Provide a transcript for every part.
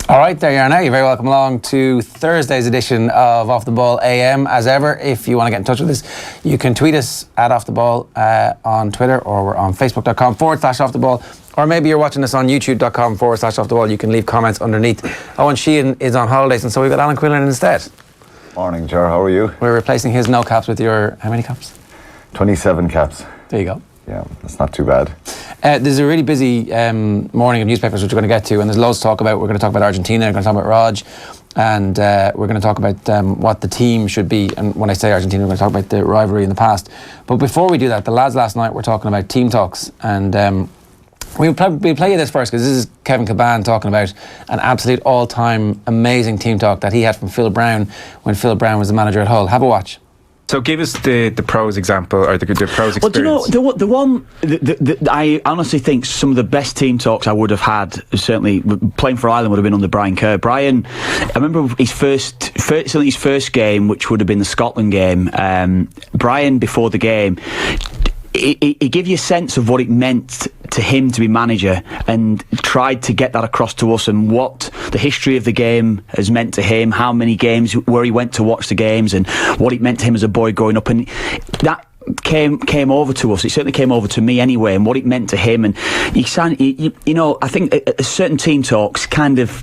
All right, there you are now. You're very welcome along to Thursday's edition of Off the Ball AM. As ever, if you want to get in touch with us, you can tweet us at Off the Ball on Twitter, or we're on Facebook.com/Off the Ball, or maybe you're watching us on YouTube.com/Off the Ball. You can leave comments underneath. Owen Sheehan is on holidays, and so we've got Alan Quinlan instead. Morning, Ger. How are you? We're replacing his no caps with your, how many caps? 27 caps. There you go. Yeah, that's not too bad. There's a really busy morning of newspapers which we're going to get to, and there's loads to talk about. We're going to talk about Argentina, we're going to talk about Raj, and we're going to talk about what the team should be. And when I say Argentina, we're going to talk about the rivalry in the past. But before we do that, the lads last night were talking about team talks, and we'll play you this first, because this is Kevin Caban talking about an absolute all-time amazing team talk that he had from Phil Brown when Phil Brown was the manager at Hull. Have a watch. So give us the pros example, or the pros experience. Well, do you know, the one I honestly think some of the best team talks I would have had, certainly playing for Ireland, would have been under Brian Cody. Brian, I remember his first game, which would have been the Scotland game. Brian, before the game, he gave you a sense of what it meant to him to be manager, and tried to get that across to us, and what the history of the game has meant to him, how many games, where he went to watch the games, and what it meant to him as a boy growing up. And that came over to us. It certainly came over to me anyway, and what it meant to him. And you know, I think certain team talks kind of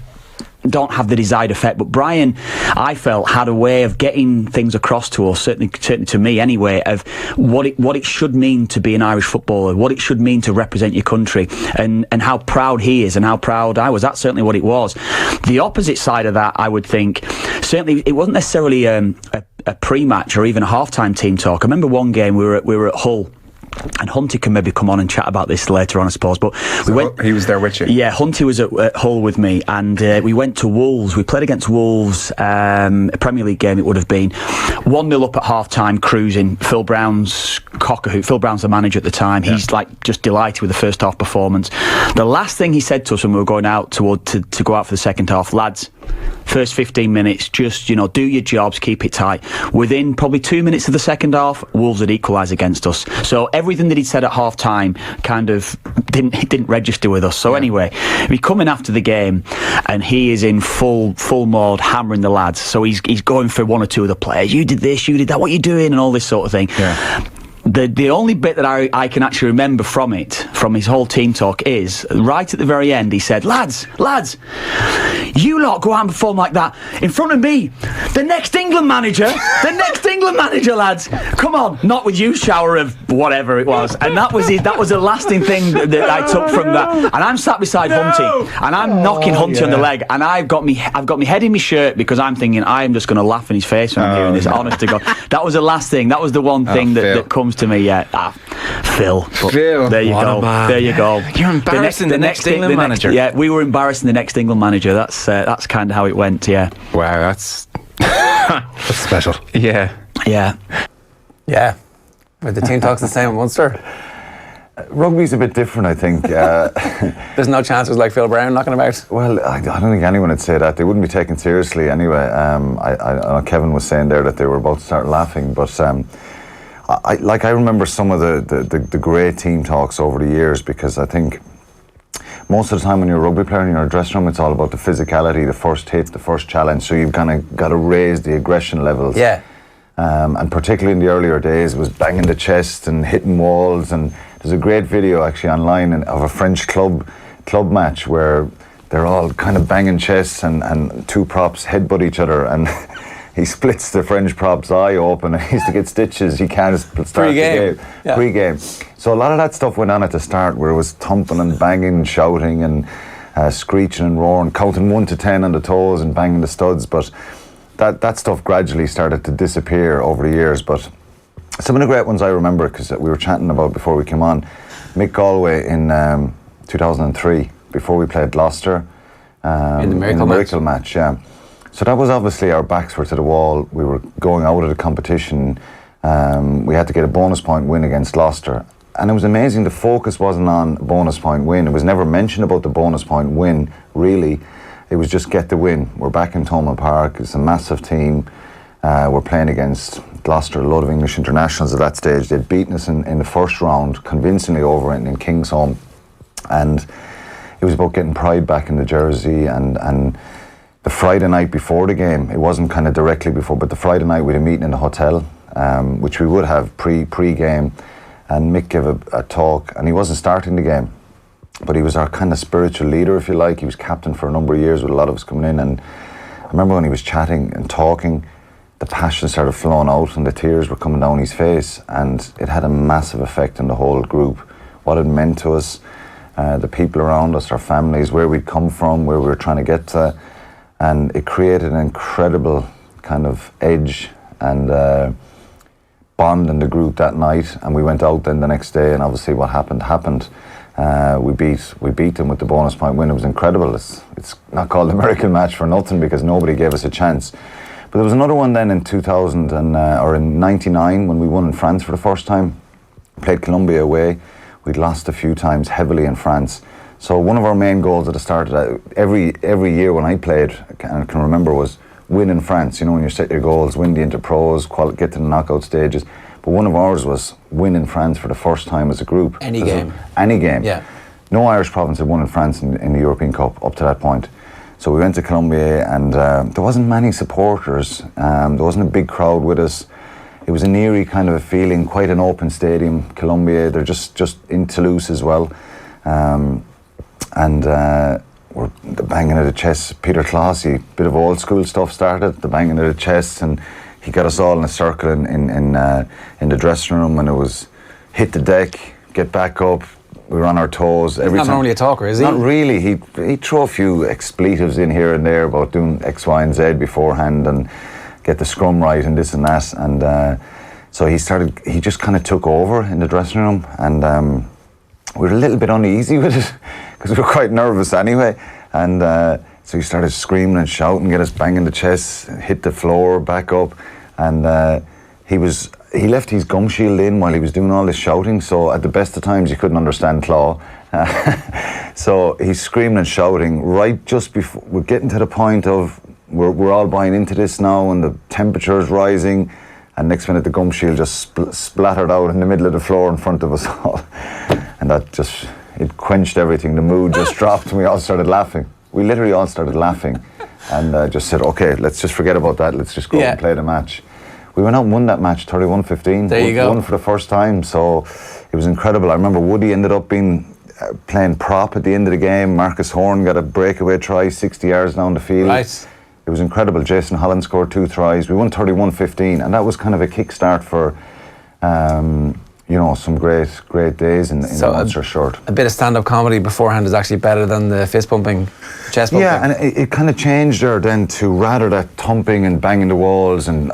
don't have the desired effect, but Brian, I felt, had a way of getting things across to us, certainly to me anyway, of what it should mean to be an Irish footballer, what it should mean to represent your country, and how proud he is and how proud I was. That's certainly what it was. The opposite side of that, I would think, certainly it wasn't necessarily a pre-match or even a half-time team talk. I remember one game we were at Hull, and Hunty can maybe come on and chat about this later on, I suppose. But we went. He was there with you. Yeah, Hunty was at Hull with me, and we went to Wolves. We played against Wolves, a Premier League game it would have been. 1-0 up at half-time, cruising. Phil Brown's cock-a-hoot. Phil Brown's the manager at the time. Yeah. He's just delighted with the first half performance. The last thing he said to us when we were going out to go out for the second half, lads, first 15 minutes, just, do your jobs, keep it tight. Within probably 2 minutes of the second half, Wolves had equalised against us. So everything that he'd said at half time kind of didn't register with us. So anyway, we come in after the game, and he is in full mode, hammering the lads. So he's going for one or two of the players. You did this, you did that, what are you doing, and all this sort of thing. Yeah. The only bit that I can actually remember from his whole team talk, is right at the very end, he said, lads, you lot go out and perform like that in front of me, the next England manager, lads, come on, not with you, shower of whatever it was. And that was the lasting thing that I took from that. And I'm sat beside Hunty, and I'm knocking Hunty on the leg, and I've got me head in my shirt, because I'm thinking I'm just going to laugh in his face when I'm hearing this. Honest to God, that was the last thing. That was the one thing that comes to me. Phil. There you go. There you go. You're embarrassing the next England manager. Yeah, we were embarrassing the next England manager. That's kind of how it went. Yeah. Wow, that's special. Yeah. But the team talks the same in Munster. Rugby's a bit different, I think. There's no chances like Phil Brown knocking about. Well, I don't think anyone would say that. They wouldn't be taken seriously anyway. I know Kevin was saying there that they were about to start laughing, but I remember some of the great team talks over the years, because I think most of the time when you're a rugby player in your dressing room, it's all about the physicality, the first hit, the first challenge. So you've kind of got to raise the aggression levels. Yeah. And particularly in the earlier days, it was banging the chest and hitting walls. And there's a great video actually online of a French club match where they're all kind of banging chests, and two props headbutt each other, and he splits the French prop's eye open, and he used to get stitches. He can't start Pre-game. the game. Pre-game. So a lot of that stuff went on at the start, where it was thumping and banging and shouting and screeching and roaring, counting 1 to 10 on the toes and banging the studs. But that stuff gradually started to disappear over the years. But some of the great ones I remember, because we were chatting about before we came on, Mick Galway in 2003, before we played Gloucester. In the Miracle match, yeah. So that was obviously, our backs were to the wall. We were going out of the competition. We had to get a bonus point win against Gloucester. And it was amazing, the focus wasn't on a bonus point win. It was never mentioned about the bonus point win, really. It was just get the win. We're back in Thomond Park. It's a massive team. We're playing against Gloucester, a lot of English internationals at that stage. They'd beaten us in the first round, convincingly over in Kingsholm. And it was about getting pride back in the jersey, and the Friday night before the game, it wasn't kind of directly before, but the Friday night we had a meeting in the hotel, which we would have pre-game, and Mick gave a talk, and he wasn't starting the game, but he was our kind of spiritual leader, if you like. He was captain for a number of years with a lot of us coming in, and I remember when he was chatting and talking, the passion started flowing out and the tears were coming down his face, and it had a massive effect on the whole group. What it meant to us, the people around us, our families, where we'd come from, where we were trying to get to, and it created an incredible kind of edge and bond in the group that night. And we went out then the next day, and obviously what happened. We beat them with the bonus point win. It was incredible. It's not called the miracle match for nothing, because nobody gave us a chance. But there was another one then in 2000 or in '99 when we won in France for the first time. Played Colombia away. We'd lost a few times heavily in France. So one of our main goals at the start of that, every year when I played, I can remember, was win in France. You know, when you set your goals, win the Interpros, get to the knockout stages. But one of ours was win in France for the first time as a group. Any game. Yeah. No Irish province had won in France in the European Cup up to that point. So we went to Colombia, and there wasn't many supporters. There wasn't a big crowd with us. It was an eerie kind of a feeling, quite an open stadium. Colombia, they're just in Toulouse as well. We're the banging of the chest. Peter Classie, bit of old school stuff started, the banging of the chest, and he got us all in a circle in the dressing room, and it was hit the deck, get back up. We were on our toes. He's not normally a talker, is he? Not really. He'd throw a few expletives in here and there about doing X, Y, and Z beforehand and get the scrum right and this and that. And so he just kind of took over in the dressing room, and we were a little bit uneasy with it because we were quite nervous anyway. And so he started screaming and shouting, get us banging the chest, hit the floor, back up. And he left his gum shield in while he was doing all this shouting, so at the best of times you couldn't understand Claw. So he's screaming and shouting right just before we're getting to the point of we're all buying into this now, and the temperature is rising, and next minute the gum shield just splattered out in the middle of the floor in front of us all. And that just, it quenched everything. The mood just dropped, and we all started laughing. We literally all started laughing, and just said, okay, let's just forget about that, let's just go and play the match. We went out and won that match 31-15. There you go. Won for the first time, so it was incredible. I remember Woody ended up playing prop at the end of the game. Marcus Horn got a breakaway try 60 yards down the field. Right. It was incredible. Jason Holland scored 2 tries. We won 31-15, and that was kind of a kickstart for some great days in the Munster shirt. A bit of stand-up comedy beforehand is actually better than the fist-pumping, chest-pumping. Yeah, and it kind of changed there then to rather that thumping and banging the walls and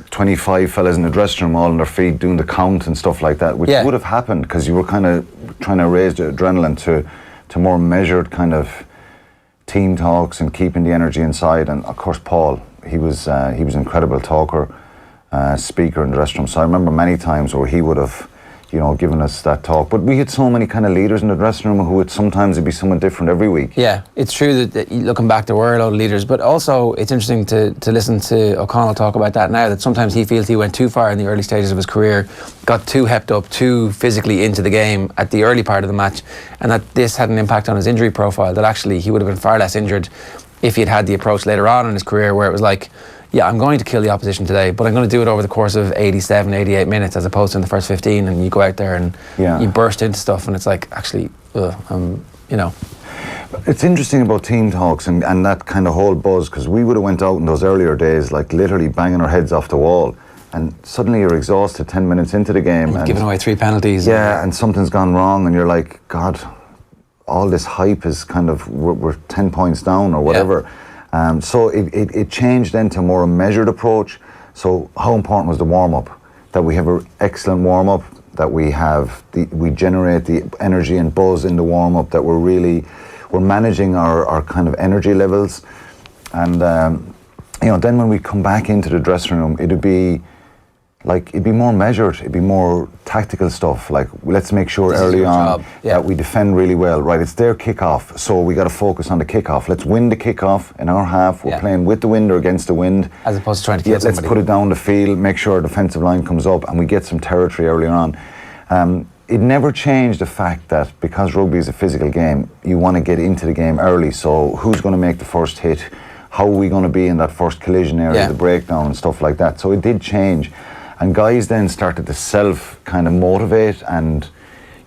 25 fellas in the dressing room all on their feet doing the count and stuff like that, which would have happened because you were kind of trying to raise the adrenaline to more measured kind of team talks and keeping the energy inside. And of course Paul, he was an incredible talker, speaker in the dressing room. So I remember many times where he would have given us that talk. But we had so many kind of leaders in the dressing room who would sometimes be someone different every week. Yeah, it's true that looking back there were a lot of leaders, but also it's interesting to listen to O'Connell talk about that now, that sometimes he feels he went too far in the early stages of his career, got too hepped up, too physically into the game at the early part of the match, and that this had an impact on his injury profile, that actually he would have been far less injured if he had had the approach later on in his career where it was like, yeah, I'm going to kill the opposition today, but I'm going to do it over the course of 87, 88 minutes as opposed to in the first 15, and you go out there and you burst into stuff and it's like, actually, It's interesting about team talks and that kind of whole buzz, because we would have went out in those earlier days like literally banging our heads off the wall, and suddenly you're exhausted 10 minutes into the game. And giving away 3 penalties. Yeah, and something's gone wrong and you're like, God, all this hype is kind of, we're 10 points down or whatever. Yeah. So it changed then to more a measured approach. So how important was the warm-up? That we have an excellent warm-up, that we generate the energy and buzz in the warm-up, that we're managing our kind of energy levels. And then when we come back into the dressing room, it'd be more measured, it'd be more tactical stuff, like let's make sure early on that we defend really well. Right, it's their kick-off, so we got to focus on the kick-off. Let's win the kick-off in our half. We're playing with the wind or against the wind. As opposed to trying to kill somebody. Let's put it down the field, make sure our defensive line comes up and we get some territory early on. it never changed the fact that because rugby is a physical game, you want to get into the game early. So who's going to make the first hit? How are we going to be in that first collision area, the breakdown and stuff like that? So it did change. And guys then started to self kind of motivate, and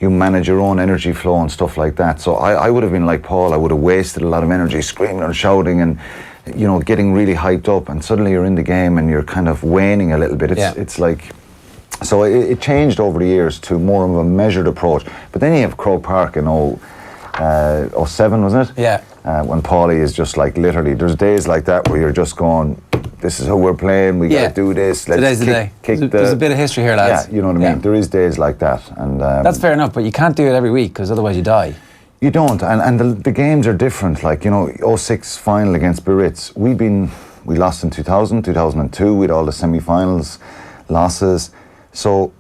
you manage your own energy flow and stuff like that. So I would have been like Paul. I would have wasted a lot of energy screaming and shouting and, you know, getting really hyped up, and suddenly you're in the game and you're kind of waning a little bit. It's like, so it changed over the years to more of a measured approach. But then you have Croke Park in 07, wasn't it? Yeah. When Paulie is just like, literally, there's days like that where you're just going, this is how we're playing, we got to do this. Today's the day. There's a bit of history here, lads. Yeah, you know what I mean? There is days like that. And that's fair enough, but you can't do it every week because otherwise you die. You don't, and the games are different. Like, you know, 06 final against Biarritz, we lost in 2000, 2002, we had all the semi-finals losses. So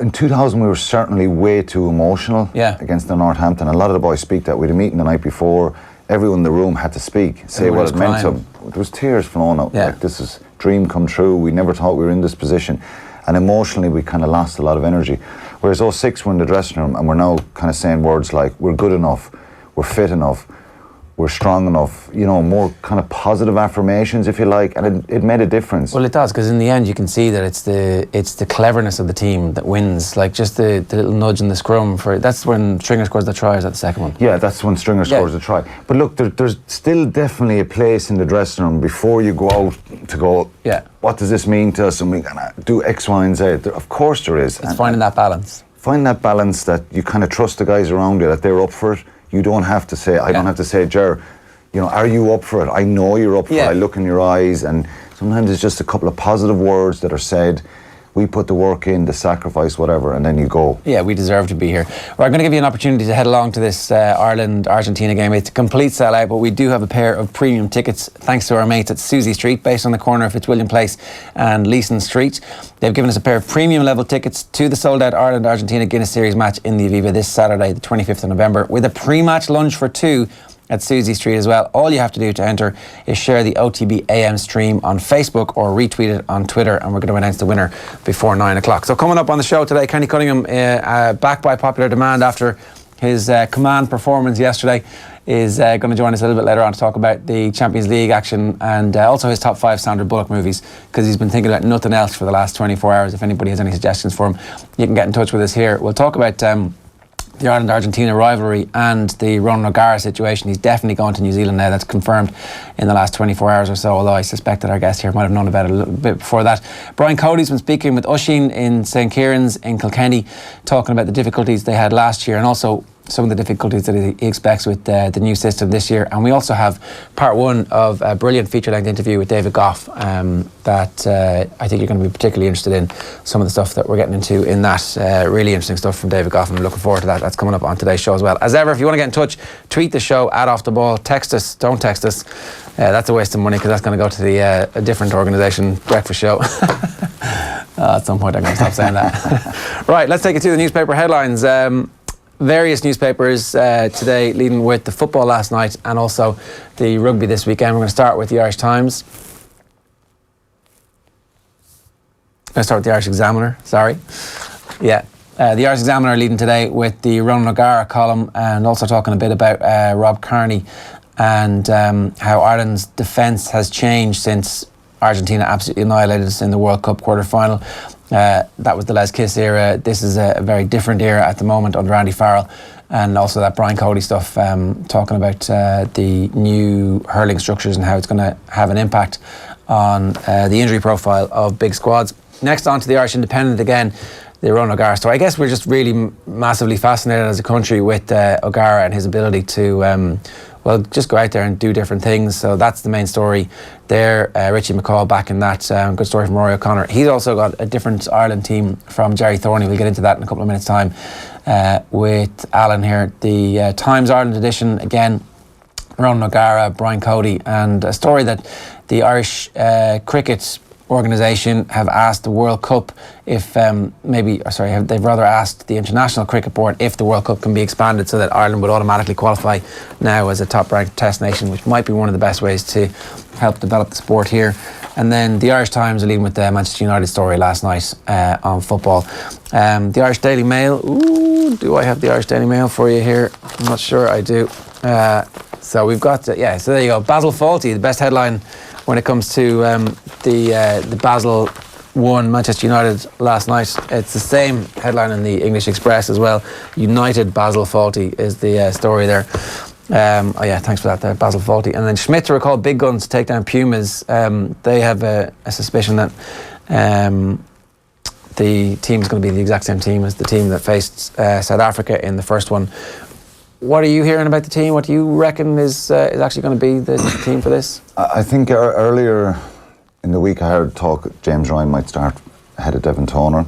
in 2000 we were certainly way too emotional against the Northampton. A lot of the boys speak that. We had a meeting the night before, everyone in the room had to speak, say what it meant to them. There was tears flowing out, like this is dream come true, we never thought we were in this position. And emotionally we kind of lost a lot of energy. Whereas 06 we're in the dressing room and we're now kind of saying words like, we're good enough, we're fit enough, we're strong enough, you know, more kind of positive affirmations, if you like, and it made a difference. Well, it does, because in the end you can see that it's the cleverness of the team that wins. Like just the little nudge in the scrum, that's when Stringer scores the try, is that the second one? Yeah, that's when Stringer scores the try. But look, there's still definitely a place in the dressing room before you go out to go, what does this mean to us, and we're gonna do X, Y, and Z. Of course there is. It's finding that balance. Find that balance that you kind of trust the guys around you, that they're up for it. You don't have to say, I don't have to say, Ger, you know, are you up for it? I know you're up for it. I look in your eyes, and sometimes it's just a couple of positive words that are said. We put the work in, the sacrifice, whatever, and then you go. Yeah, we deserve to be here. Well, I'm going to give you an opportunity to head along to this Ireland-Argentina game. It's a complete sellout, but we do have a pair of premium tickets thanks to our mates at Susie Street, based on the corner of Fitzwilliam Place and Leeson Street. They've given us a pair of premium level tickets to the sold-out Ireland-Argentina Guinness Series match in the Aviva this Saturday, the 25th of November, with a pre-match lunch for two at Susie Street as well. All you have to do to enter is share the OTB AM stream on Facebook or retweet it on Twitter, and we're going to announce the winner before 9 o'clock. So coming up on the show today, Kenny Cunningham, back by popular demand after his command performance yesterday, is going to join us a little bit later on to talk about the Champions League action and also his top 5 Sandra Bullock movies, because he's been thinking about nothing else for the last 24 hours. If anybody has any suggestions for him, you can get in touch with us here. We'll talk about the Ireland-Argentina rivalry and the Ronan O'Gara situation. He's definitely going to New Zealand now. That's confirmed in the last 24 hours or so, although I suspect that our guest here might have known about it a little bit before that. Brian Cody's been speaking with Oisín in St. Kieran's in Kilkenny, talking about the difficulties they had last year and also some of the difficulties that he expects with the new system this year. And we also have part 1 of a brilliant feature-length interview with David Goff that I think you're going to be particularly interested in, some of the stuff that we're getting into in that. Really interesting stuff from David Goff, and I'm looking forward to that. That's coming up on today's show as well. As ever, if you want to get in touch, tweet the show at Off The Ball, text us, don't text us. That's a waste of money because that's going to go to the a different organisation breakfast show. At some point I'm going to stop saying that. Right, let's take it to the newspaper headlines. Various newspapers today, leading with the football last night and also the rugby this weekend. We're going to start with the Irish Times. I'm going to start with the Irish Examiner, sorry. The Irish Examiner leading today with the Ronan O'Gara column, and also talking a bit about Rob Kearney and how Ireland's defence has changed since Argentina absolutely annihilated us in the World Cup quarter-final. That was the Les Kiss era. This is a very different era at the moment under Andy Farrell, and also that Brian Cody stuff, talking about the new hurling structures and how it's going to have an impact on the injury profile of big squads. Next on to the Irish Independent again, the Ronan O'Gara story. I guess we're just really massively fascinated as a country with O'Gara and his ability to just go out there and do different things. So that's the main story there. Richie McCall back in that. Good story from Rory O'Connor. He's also got a different Ireland team from Jerry Thorney. We'll get into that in a couple of minutes' time with Alan here. The Times Ireland edition, again, Ronan O'Gara, Brian Cody, and a story that the Irish cricket organisation have asked the World Cup if they've rather asked the International Cricket Board if the World Cup can be expanded so that Ireland would automatically qualify now as a top-ranked test nation, which might be one of the best ways to help develop the sport here. And then the Irish Times are leading with the Manchester United story last night on football. The Irish Daily Mail, do I have the Irish Daily Mail for you here? I'm not sure I do. So we've got, so there you go. Basil Fawlty, the best headline when it comes to the Basel won Manchester United last night. It's the same headline in the English Express as well. United Basil Fawlty is the story there. Thanks for that there, Basil Fawlty. And then Schmidt to recall big guns to take down Pumas. They have a suspicion that the team is going to be the exact same team as the team that faced South Africa in the first one. What are you hearing about the team? What do you reckon is actually going to be the team for this? I think earlier in the week I heard talk James Ryan might start ahead of Devon Toner.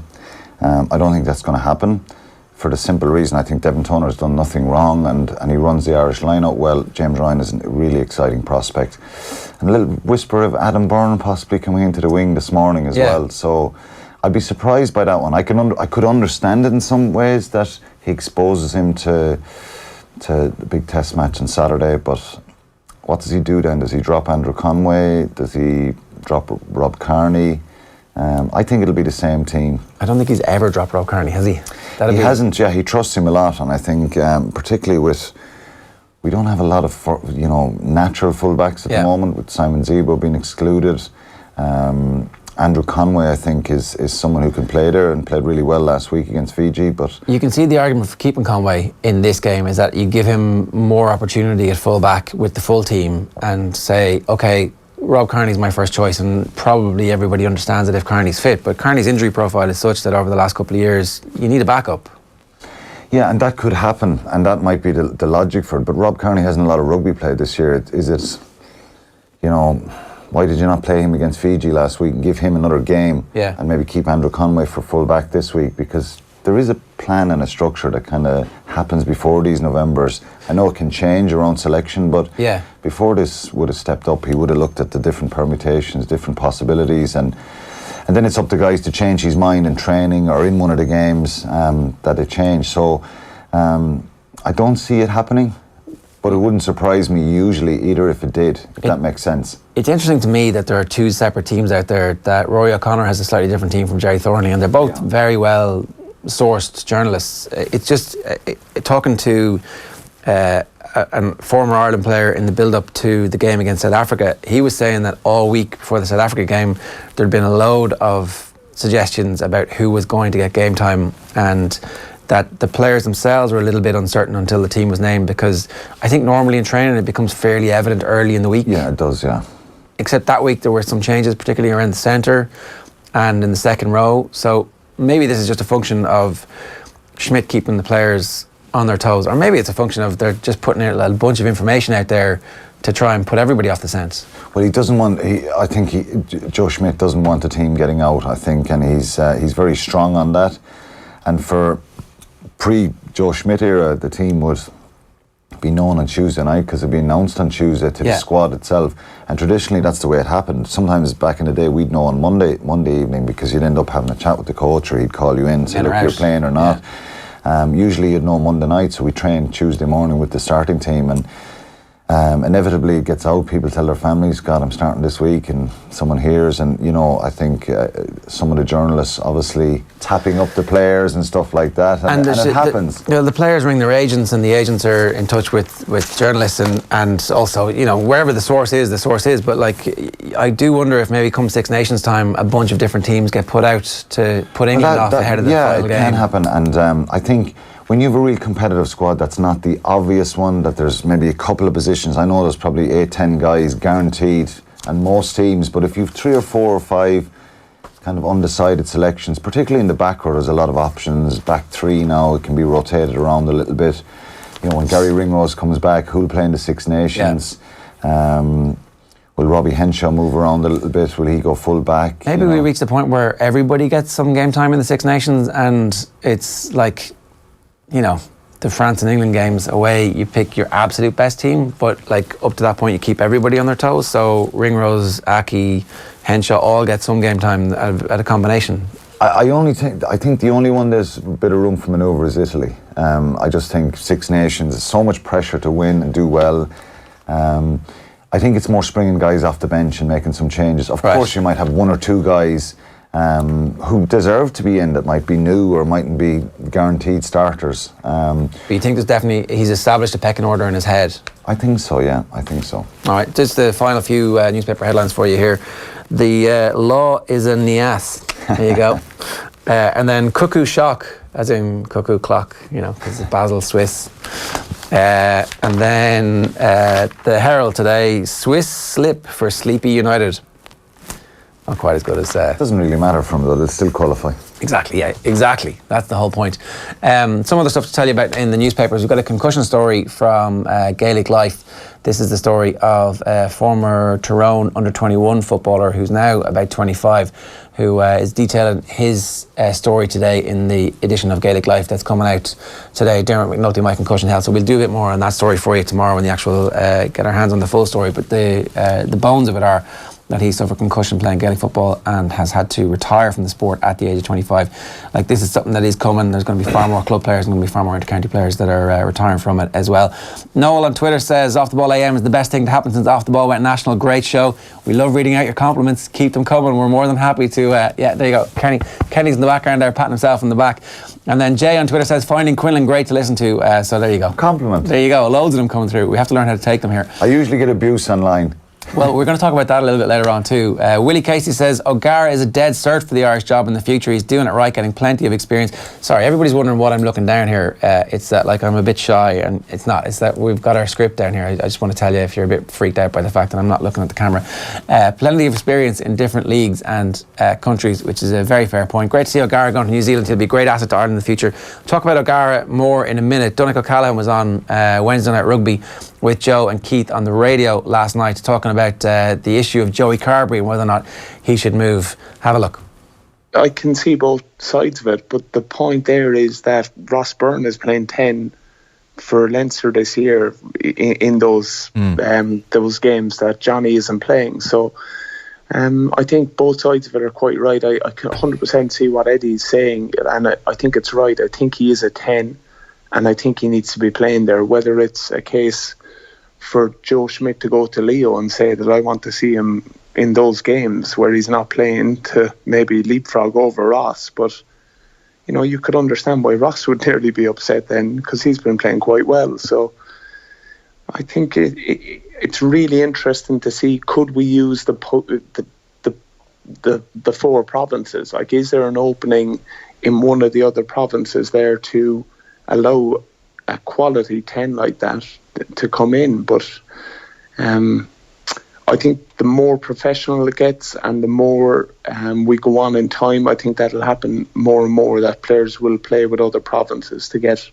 I don't think that's going to happen for the simple reason I think Devon Toner has done nothing wrong and he runs the Irish line-out well. James Ryan is a really exciting prospect. And a little whisper of Adam Byrne possibly coming into the wing this morning as well. So I'd be surprised by that one. I could understand it in some ways that he exposes him to the big test match on Saturday, but what does he do then? Does he drop Andrew Conway? Does he drop Rob Kearney? I think it'll be the same team. I don't think he's ever dropped Rob Kearney, has he? He hasn't, he trusts him a lot, and I think particularly we don't have a lot of natural fullbacks at the moment, with Simon Zebo being excluded. Andrew Conway, I think, is someone who can play there and played really well last week against Fiji. But you can see the argument for keeping Conway in this game is that you give him more opportunity at full-back with the full team and say, OK, Rob Kearney's my first choice, and probably everybody understands that if Kearney's fit. But Kearney's injury profile is such that over the last couple of years, you need a backup. Yeah, and that could happen, and that might be the logic for it. But Rob Kearney hasn't a lot of rugby played this year. Is it, why did you not play him against Fiji last week and give him another game and maybe keep Andrew Conway for full back this week? Because there is a plan and a structure that kind of happens before these Novembers. I know it can change around selection, but before this would have stepped up, he would have looked at the different permutations, different possibilities, and then it's up to guys to change his mind in training or in one of the games that it changed. So I don't see it happening. But it wouldn't surprise me usually either if it did, if that makes sense. It's interesting to me that there are two separate teams out there, that Rory O'Connor has a slightly different team from Jerry Thornley, and they're both very well sourced journalists. It's just talking to a former Ireland player in the build-up to the game against South Africa. He was saying that all week before the South Africa game there'd been a load of suggestions about who was going to get game time, and that the players themselves were a little bit uncertain until the team was named, because I think normally in training it becomes fairly evident early in the week. Yeah, it does, Except that week there were some changes, particularly around the centre and in the second row. So maybe this is just a function of Schmidt keeping the players on their toes, or maybe it's a function of they're just putting a bunch of information out there to try and put everybody off the scent. Well, he doesn't want. I think Joe Schmidt doesn't want the team getting out. I think, and he's very strong on that. And for pre-Joe Schmidt era, the team would be known on Tuesday night because it'd be announced on Tuesday to the squad itself. And traditionally, that's the way it happened. Sometimes back in the day, we'd know on Monday evening, because you'd end up having a chat with the coach, or he'd call you in, say, look, you're playing or not. Usually you'd know Monday night, so we train Tuesday morning with the starting team, and inevitably it gets out. People tell their families, God, I'm starting this week, and someone hears, and I think some of the journalists obviously tapping up the players and stuff like that, and it happens. The players ring their agents, and the agents are in touch with journalists, and also wherever the source is. But I do wonder if maybe come Six Nations time, a bunch of different teams get put out to put England off ahead of the final game. Yeah, it can happen, and I think when you have a real competitive squad that's not the obvious one, that there's maybe a couple of positions, I know there's probably 8-10 guys guaranteed and most teams, but if you've 3 or 4 or 5 kind of undecided selections, particularly in the back row, there's a lot of options. Back 3 now, it can be rotated around a little bit. When Gary Ringrose comes back, who'll play in the Six Nations? Will Robbie Henshaw move around a little bit? Will he go full back? Maybe we reach the point where everybody gets some game time in the Six Nations, and it's like, the France and England games away, you pick your absolute best team, but up to that point you keep everybody on their toes. So Ringrose, Aki, Henshaw all get some game time at a combination. I think the only one there's a bit of room for manoeuvre is Italy. I just think Six Nations, there's so much pressure to win and do well. I think it's more springing guys off the bench and making some changes. Of course, you might have one or two guys who deserve to be in that might be new or mightn't be guaranteed starters. But you think there's definitely, he's established a pecking order in his head? I think so, yeah, I think so. All right, just the final few newspaper headlines for you here. The law is a nias. There you go. And then cuckoo shock, as in cuckoo clock, you know, because it's Basel, Swiss. And then the Herald today, Swiss slip for Sleepy United. Not quite as good as... Doesn't really matter from though, they'll still qualify. Exactly, yeah, exactly. That's the whole point. Some other stuff to tell you about in the newspapers. We've got a concussion story from Gaelic Life. This is the story of a former Tyrone under-21 footballer who's now about 25, who is detailing his story today in the edition of Gaelic Life that's coming out today. Dermot McNulty, My Concussion Health. So we'll do a bit more on that story for you tomorrow when the actual get our hands on the full story. But the bones of it are that he suffered concussion playing Gaelic football and has had to retire from the sport at the age of 25. Like, this is something that is coming. There's going to be far more club players and going to be far more inter-county players that are retiring from it as well. Noel on Twitter says, Off the Ball AM is the best thing to happen since Off the Ball went national. Great show. We love reading out your compliments. Keep them coming. We're more than happy to... yeah, there you go. Kenny's in the background there, patting himself in the back. And then Jay on Twitter says, finding Quinlan great to listen to. So there you go. Compliment. There you go. Loads of them coming through. We have to learn how to take them here. I usually get abuse online. Well, we're going to talk about that a little bit later on too. Willie Casey says O'Gara is a dead cert for the Irish job in the future. He's doing it right, getting plenty of experience. Sorry, everybody's wondering what I'm looking down here. It's that like I'm a bit shy, and it's not. It's that we've got our script down here. I just want to tell you if you're a bit freaked out by the fact that I'm not looking at the camera. Plenty of experience in different leagues and countries, which is a very fair point. Great to see O'Gara going to New Zealand. He'll be a great asset to Ireland in the future. We'll talk about O'Gara more in a minute. Donnacha O'Callaghan was on Wednesday Night Rugby with Joe and Keith on the radio last night talking about the issue of Joey Carbery and whether or not he should move. Have a look. I can see both sides of it, but the point there is that Ross Byrne is playing 10 for Leinster this year in those games that Johnny isn't playing. So I think both sides of it are quite right. I can 100% see what Eddie's saying, and I think it's right. I think he is a 10, and I think he needs to be playing there, whether it's a case for Joe Schmidt to go to Leo and say that I want to see him in those games where he's not playing to maybe leapfrog over Ross. But, you know, you could understand why Ross would nearly be upset then, because he's been playing quite well. So I think it's really interesting to see, could we use the four provinces? Like, is there an opening in one of the other provinces there to allow a quality 10 like that to come in? But I think the more professional it gets and the more we go on in time, I think that'll happen more and more, that players will play with other provinces to get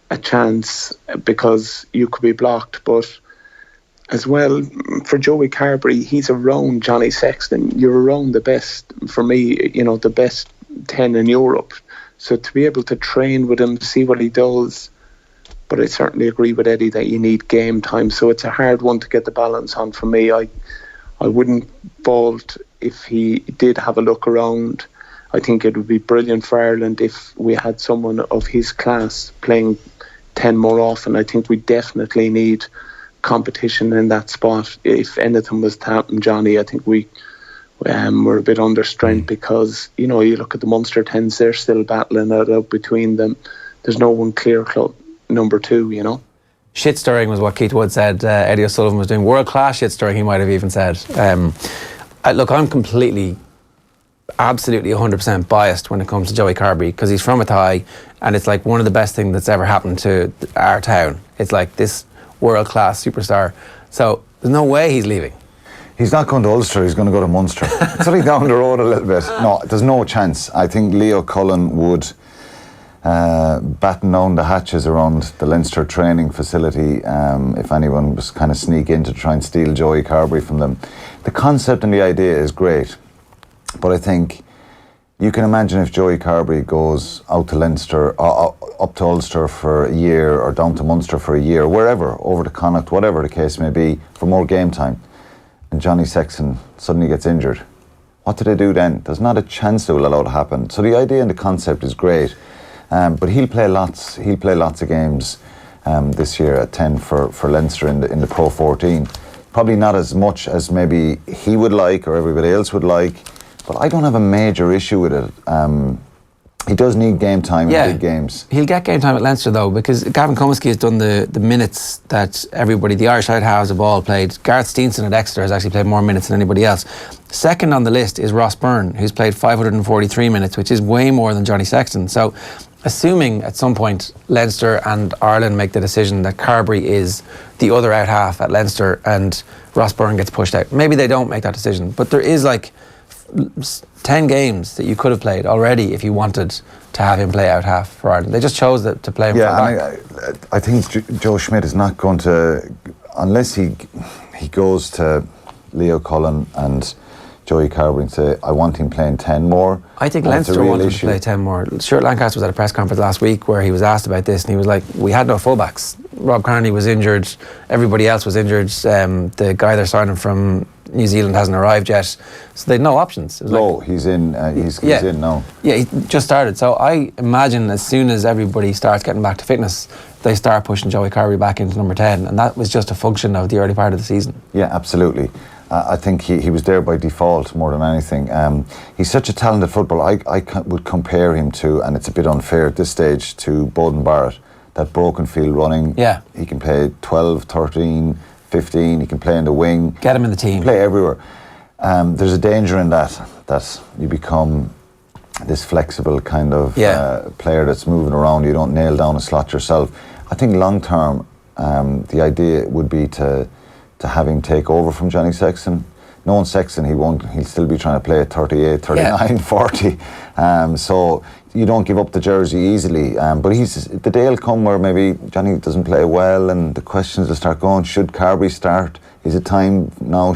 a chance, because you could be blocked. But as well, for Joey Carbery, he's around Johnny Sexton. You're around the best, for me, you know, the best 10 in Europe. So to be able to train with him, see what he does. But I certainly agree with Eddie that you need game time. So it's a hard one to get the balance on for me. I wouldn't fault if he did have a look around. I think it would be brilliant for Ireland if we had someone of his class playing 10 more often. I think we definitely need competition in that spot. If anything was to happen, Johnny, I think we're a bit under strength, because, you know, you look at the Munster 10s, they're still battling it out between them. There's no one clear number 2, you know. Shit stirring was what Keith Wood said. Eddie O'Sullivan was doing world class shit stirring, he might have even said. Look, I'm absolutely 100% biased when it comes to Joey Carbery, because he's from Athy, and it's like one of the best things that's ever happened to our town. It's like this world class superstar. So there's no way he's leaving. He's not going to Ulster, he's going to go to Munster. It's only down the road a little bit. No, there's no chance. I think Leo Cullen would batten down the hatches around the Leinster training facility if anyone was kind of sneak in to try and steal Joey Carbery from them. The concept and the idea is great, but I think you can imagine if Joey Carbery goes out to Leinster, up to Ulster for a year, or down to Munster for a year, wherever, over to Connacht, whatever the case may be, for more game time, and Johnny Sexton suddenly gets injured. what do they do then? There's not a chance they will allow it to happen. So the idea and the concept is great, but he'll play lots of games this year at 10 for Leinster in the Pro 14. Probably not as much as maybe he would like or everybody else would like, but I don't have a major issue with it. He does need game time in big games. He'll get game time at Leinster though, because Gavin Comiskey has done the minutes that everybody, the Irish outhalves have all played. Gareth Steenson at Exeter has actually played more minutes than anybody else. Second on the list is Ross Byrne, who's played 543 minutes, which is way more than Johnny Sexton. So assuming at some point Leinster and Ireland make the decision that Carbery is the other out half at Leinster and Ross Byrne gets pushed out, maybe they don't make that decision, but there is like 10 games that you could have played already if you wanted to have him play out half for Ireland. They just chose to play him for back. I think Joe Schmidt is not going to, unless he goes to Leo Cullen and Joey Carbery and say, I want him playing 10 more. I think Leinster wanted him to play 10 more. Stuart Lancaster was at a press conference last week where he was asked about this and he was like, we had no fullbacks. Rob Kearney was injured, everybody else was injured, the guy they're signing from New Zealand hasn't arrived yet, so they had no options. He's in. He's in now. Yeah, he just started. So I imagine as soon as everybody starts getting back to fitness, they start pushing Joey Carbery back into number 10, and that was just a function of the early part of the season. Yeah, absolutely. I think he was there by default more than anything. He's such a talented footballer. I would compare him to, and it's a bit unfair at this stage, to Bowden Barrett. That broken field running. Yeah. He can play 12, 13. 15, he can play in the wing. Get him in the team. Play everywhere. There's a danger in that you become this flexible kind of player that's moving around. You don't nail down a slot yourself. I think long term, the idea would be to have him take over from Johnny Sexton. Knowing Sexton, he'll still be trying to play at 38, 39, 40. So you don't give up the jersey easily. But the day will come where maybe Johnny doesn't play well and the questions will start going, should Carbery start? Is it time now?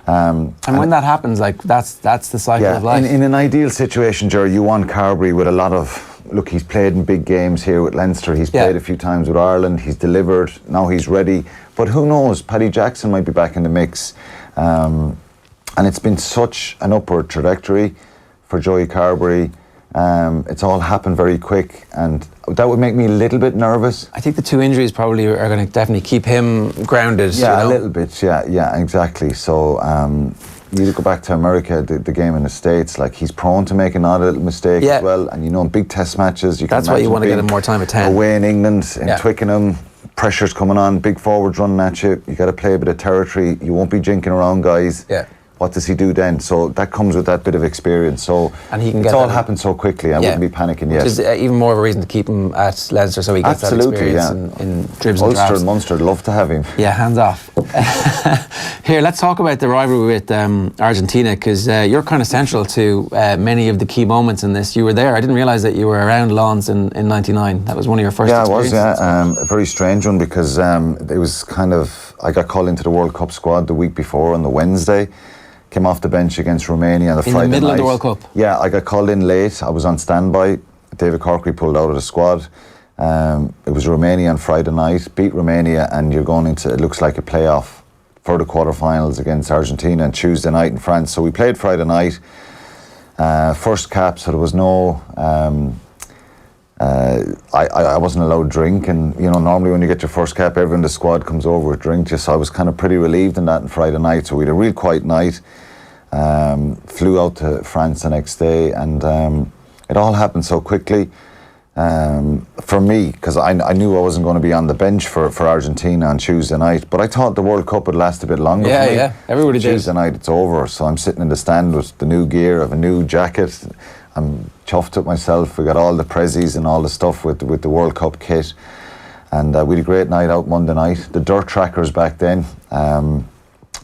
And when that happens, like that's the cycle of life. In an ideal situation, Jerry, you want Carbery with a lot of, look, he's played in big games here with Leinster, he's played a few times with Ireland, he's delivered, now he's ready. But who knows, Paddy Jackson might be back in the mix. And it's been such an upward trajectory for Joey Carbery. It's all happened very quick, and that would make me a little bit nervous. I think the two injuries probably are going to definitely keep him grounded. Yeah, a little bit. Yeah, exactly. So you go back to America, the game in the States, like he's prone to making odd little mistakes as well. And in big test matches, that's why you want to get him more time at 10. Away in England, in Twickenham, pressure's coming on, big forwards running at you. You got to play a bit of territory. You won't be jinking around guys. Yeah. What does he do then? So that comes with that bit of experience. So and he can it's all happened so quickly. I wouldn't be panicking yet. Which is even more of a reason to keep him at Leinster, so he gets that experience in dribs and drabs. Ulster and Munster would love to have him. Yeah, hands off. Here, let's talk about the rivalry with Argentina, because you're kind of central to many of the key moments in this. You were there. I didn't realise that you were around Lons in 99. That was one of your first experiences. Yeah, I was, a very strange one, because it was kind of, I got called into the World Cup squad the week before on the Wednesday. Came off the bench against Romania on the Friday night. In the middle of the World Cup? Yeah, I got called in late. I was on standby. David Corkery pulled out of the squad. It was Romania on Friday night. Beat Romania, and you're going into, it looks like a playoff for the quarterfinals against Argentina on Tuesday night in France. So we played Friday night. First cap, so there was no... I wasn't allowed to drink, and normally when you get your first cap, everyone in the squad comes over with drinks. So I was kind of pretty relieved in that on Friday night. So we had a real quiet night. Flew out to France the next day, and it all happened so quickly for me, because I knew I wasn't going to be on the bench for Argentina on Tuesday night, but I thought the World Cup would last a bit longer for me. Yeah, everybody did. Tuesday night it's over, so I'm sitting in the stand with the new gear, of a new jacket. I'm chuffed at myself. We got all the prezzies and all the stuff with the World Cup kit, and we had a great night out Monday night. The dirt trackers back then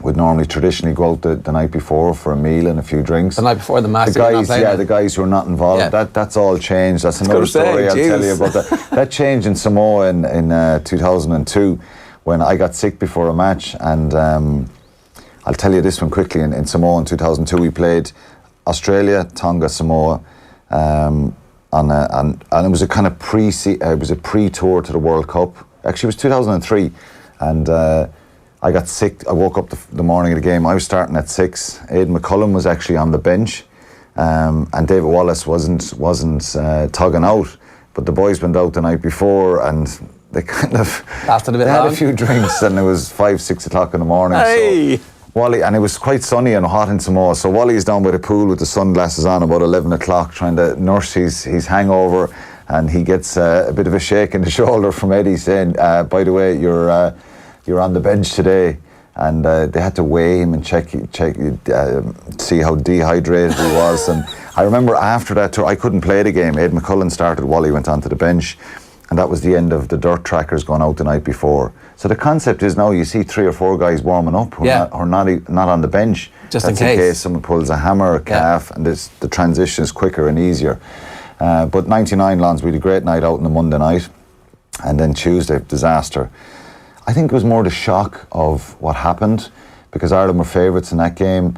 would normally traditionally go out the night before for a meal and a few drinks. The night before the match. The guys who are not involved. Yeah. That's all changed. That's another story I'll tell you about that. That changed in Samoa in 2002 when I got sick before a match, and I'll tell you this one quickly. In Samoa in 2002 we played Australia, Tonga, Samoa, and it was a kind of pre-tour to the World Cup. Actually, it was 2003, and I got sick. I woke up the morning of the game. I was starting at 6. Aidan McCullum was actually on the bench, and David Wallace wasn't tugging out. But the boys went out the night before, and they kind of lasted a bit they long. had a few drinks, and it was 5-6 o'clock in the morning. Hey. So Wally, and it was quite sunny and hot in Samoa. So Wally's down by the pool with the sunglasses on about 11 o'clock, trying to nurse his hangover, and he gets a bit of a shake in the shoulder from Eddie, saying, "By the way, you're on the bench today." And they had to weigh him and check, see how dehydrated he was. And I remember after that tour, I couldn't play the game. Ed McCullum started, Wally went onto the bench, and that was the end of the dirt trackers going out the night before. So the concept is now you see 3 or 4 guys warming up who are not on the bench. Just That's in case someone pulls a hammer or a calf, and the transition is quicker and easier. But 99 Lons, we had a great night out on the Monday night, and then Tuesday, disaster. I think it was more the shock of what happened, because Ireland were favourites in that game.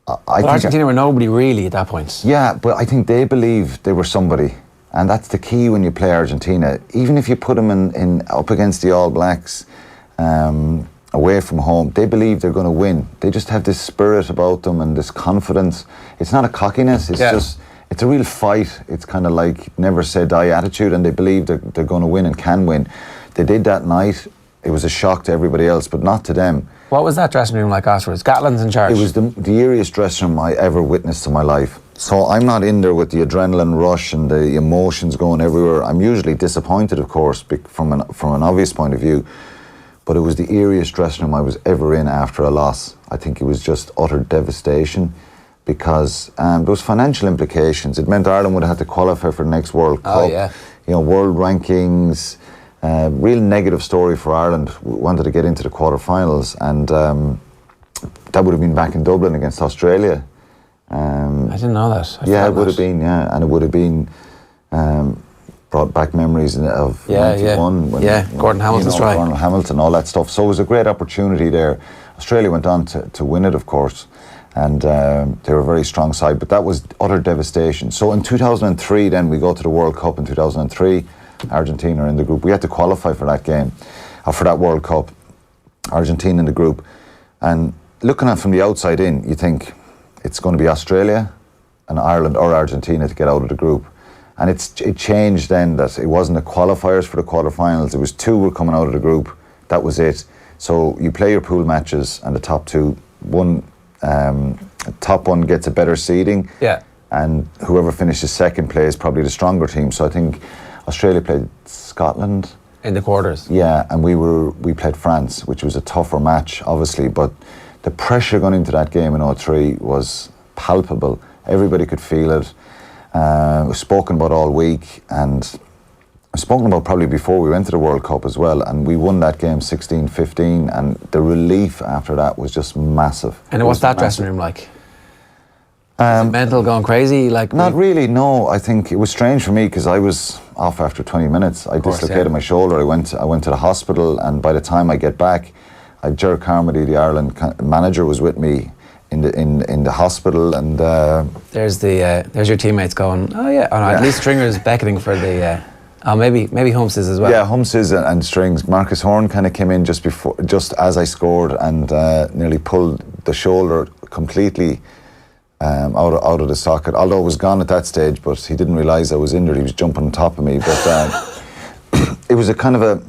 But Argentina were nobody really at that point. Yeah, but I think they believed they were somebody, and that's the key when you play Argentina. Even if you put them in up against the All Blacks, away from home, they believe they're going to win. They just have this spirit about them and this confidence. It's not a cockiness. It's a real fight. It's kind of like never say die attitude, and they believe they're going to win and can win. They did that night. It was a shock to everybody else, but not to them. What was that dressing room like afterwards? Gatlin's in charge. It was the eeriest dressing room I ever witnessed in my life. So I'm not in there with the adrenaline rush and the emotions going everywhere. I'm usually disappointed, of course, from an obvious point of view. But it was the eeriest dressing room I was ever in after a loss. I think it was just utter devastation, because there was financial implications. It meant Ireland would have had to qualify for the next World Cup. Oh, yeah. You know, world rankings. Real negative story for Ireland. We wanted to get into the quarterfinals, and that would have been back in Dublin against Australia. I didn't know that. It would have been, and it would have been brought back memories of 91. When, Gordon Hamilton's try. Gordon Hamilton, all that stuff. So it was a great opportunity there. Australia went on to win it, of course, and they were a very strong side, but that was utter devastation. So in 2003, then we go to the World Cup in 2003. Argentina in the group. We had to qualify for that game, or for that World Cup. Argentina in the group. And looking at it from the outside in, you think it's going to be Australia and Ireland or Argentina to get out of the group. And it changed then, that it wasn't the qualifiers for the quarterfinals. It was 2 were coming out of the group. That was it. So you play your pool matches, and the top 2, top one gets a better seeding. Yeah. And whoever finishes second plays probably the stronger team. So I think Australia played Scotland in the quarters. Yeah, and we played France, which was a tougher match, obviously. But the pressure going into that game in 2003 was palpable. Everybody could feel it. It was spoken about all week, and spoken about probably before we went to the World Cup as well. And we won that game 16-15, and the relief after that was just massive. And what's that dressing room like? Mental, going crazy? Not really, no. I think it was strange for me, because I was off after 20 minutes. I dislocated my shoulder. I went to the hospital, and by the time I get back, Ger Carbery, the Ireland manager, was with me in the hospital, and there's your teammates going, oh yeah, at least Stringer's beckoning for the maybe Humps is as well. Yeah, Humps is and Strings. Marcus Horn kind of came in just as I scored, and nearly pulled the shoulder completely out of the socket, although it was gone at that stage, but he didn't realise I was injured. He was jumping on top of me, but it was a kind of a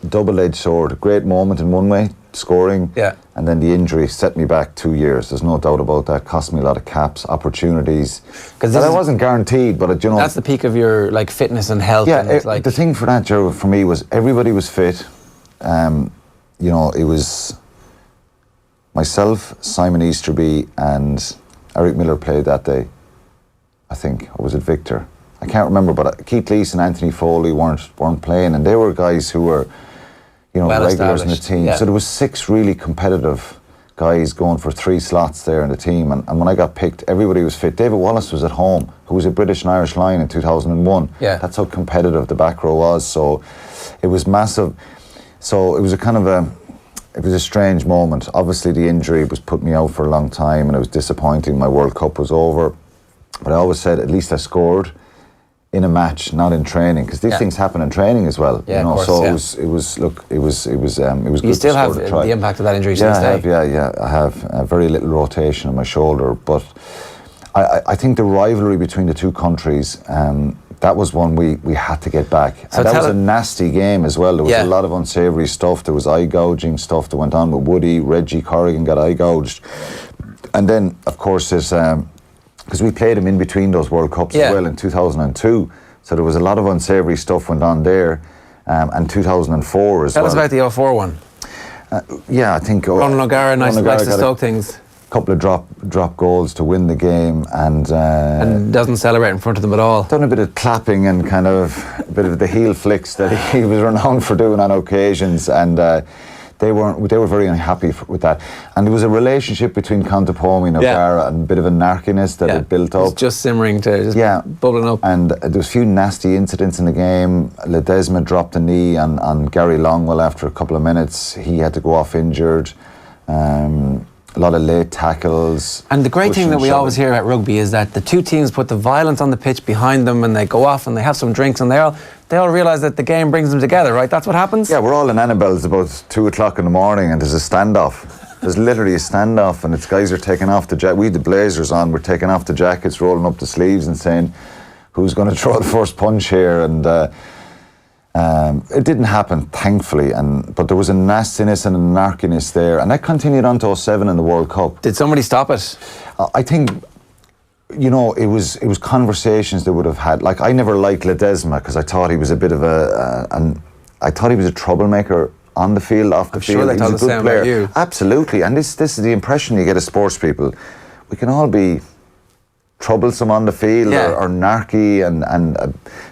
double-edged sword. A great moment in one way, scoring, and then the injury set me back 2 years. There's no doubt about that. Cost me a lot of caps, opportunities, because I wasn't guaranteed, but that's the peak of your fitness and health. Yeah, and the thing for that, Joe, for me, was everybody was fit. It was myself, Simon Easterby, and Eric Miller played that day, I think, or was it Victor? I can't remember, but Keith Lees and Anthony Foley weren't playing, and they were guys who were, regulars in the team. Yeah. So there was 6 really competitive guys going for 3 slots there in the team, and when I got picked, everybody was fit. David Wallace was at home, who was a British and Irish line in 2001. Yeah. That's how competitive the back row was. So it was massive. So it was it was a strange moment. Obviously, the injury was put me out for a long time, and it was disappointing. My World Cup was over, but I always said, at least I scored in a match, not in training, because these things happen in training as well. Yeah, you know, of course, so it was good. You still to have score the try. the impact of that injury to Yeah, this I day. have. I have very little rotation on my shoulder, but I think the rivalry between the two countries, that was one we had to get back. So and that was a nasty game as well. There was a lot of unsavoury stuff. There was eye gouging stuff that went on with Woody. Reggie Corrigan got eye gouged. And then, of course, there's... because we played him in between those World Cups as well in 2002. So there was a lot of unsavoury stuff went on there. And 2004 as well. Tell us about the 04 one. I think... Ronan O'Gara, nice to stoke things. Couple of drop goals to win the game, and doesn't celebrate in front of them at all. Done a bit of clapping and kind of a bit of the heel flicks that he was renowned for doing on occasions, and they were very unhappy with that. And there was a relationship between Contepomi and O'Gara and a bit of a narkiness that had built up. It's just simmering to bubbling up. And there was a few nasty incidents in the game. Ledesma dropped a knee on Gary Longwell after a couple of minutes. He had to go off injured. A lot of late tackles. And the great thing that we always hear about rugby is that the two teams put the violence on the pitch behind them, and they go off and they have some drinks, and they all realise that the game brings them together, right? That's what happens? Yeah, we're all in Annabelle's about 2 o'clock in the morning, and there's a standoff. There's literally a standoff, and it's guys are taking off the jacket. We had the blazers on, we're taking off the jackets, rolling up the sleeves and saying, who's going to throw the first punch here? And it didn't happen, thankfully, but there was a nastiness and a narkiness there, and that continued on to 07 in the World Cup. Did somebody stop it? I think, you know, it was conversations they would have had. Like, I never liked Ledesma because I thought he was a bit of I thought he was a troublemaker on the field, off the field. Sure, they thought the same about you. Absolutely, and this is the impression you get as sports people. We can all be troublesome on the field or narky, and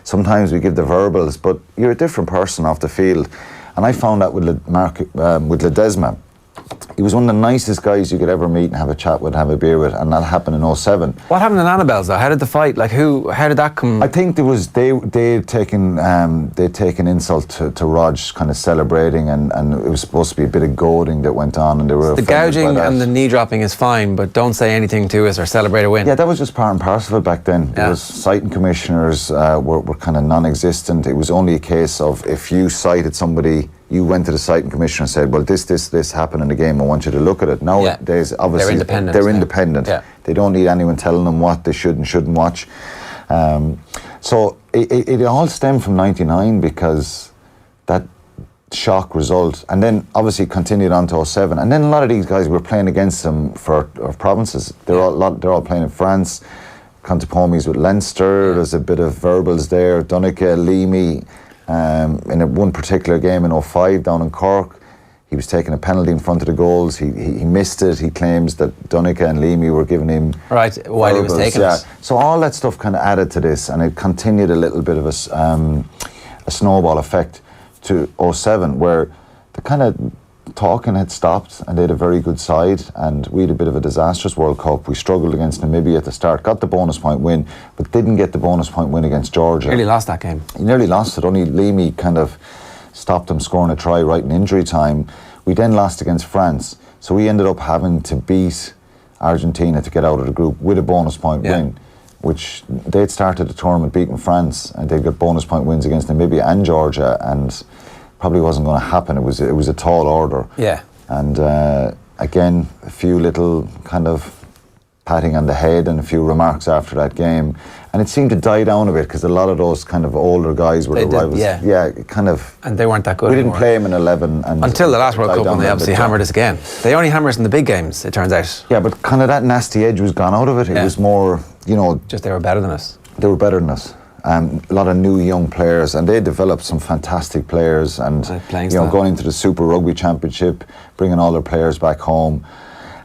sometimes we give the verbals, but you're a different person off the field. And I found that with Ledesma. He was one of the nicest guys you could ever meet and have a chat with, have a beer with, and that happened in 07. What happened in Annabelle's though? How did the fight, how did that come? I think there was, they'd taken insult to Rog kind of celebrating, and it was supposed to be a bit of goading that went on, and they were the gouging and the knee dropping is fine, but don't say anything to us or celebrate a win. Yeah, that was just part and parcel of it back then. There was citing commissioners were kind of non-existent. It was only a case of if you cited somebody, you went to the citing commissioner and said, well, this happened in the game, I want you to look at it. Nowadays, obviously, they're independent. Yeah. They don't need anyone telling them what they should and shouldn't watch. So it all stemmed from 99 because that shock result, and then obviously continued on to 07. And then a lot of these guys were playing against them for provinces. They're all playing in France. Contepomi's with Leinster. There's a bit of verbals there. Donica, Leamy. In one particular game in 05 down in Cork, he was taking a penalty in front of the goals. He missed it. He claims that Donica and Leamy were giving him while he was taking it. So all that stuff kind of added to this, and it continued a little bit of a snowball effect to 07, where the kind of talking had stopped, and they had a very good side, and we had a bit of a disastrous World Cup. We struggled against Namibia at the start, got the bonus point win, but didn't get the bonus point win against Georgia. Nearly lost that game. He nearly lost it. Only Leamy kind of stopped him scoring a try right in injury time. We then lost against France, so we ended up having to beat Argentina to get out of the group with a bonus point win, which they'd started the tournament beating France, and they'd got bonus point wins against Namibia and Georgia, and probably wasn't going to happen. It was a tall order. Yeah. And again, a few little kind of patting on the head and a few remarks after that game, and it seemed to die down a bit because a lot of those kind of older guys were the rivals. Yeah, kind of. And they weren't that good. We didn't anymore. play them in 11, and until the last World Cup when they obviously hammered us again. They only hammer us in the big games, it turns out. Yeah, but kind of that nasty edge was gone out of it. It was more, just they were better than us. They were better than us. A lot of new young players, and they developed some fantastic players, and going into the Super Rugby Championship, bringing all their players back home.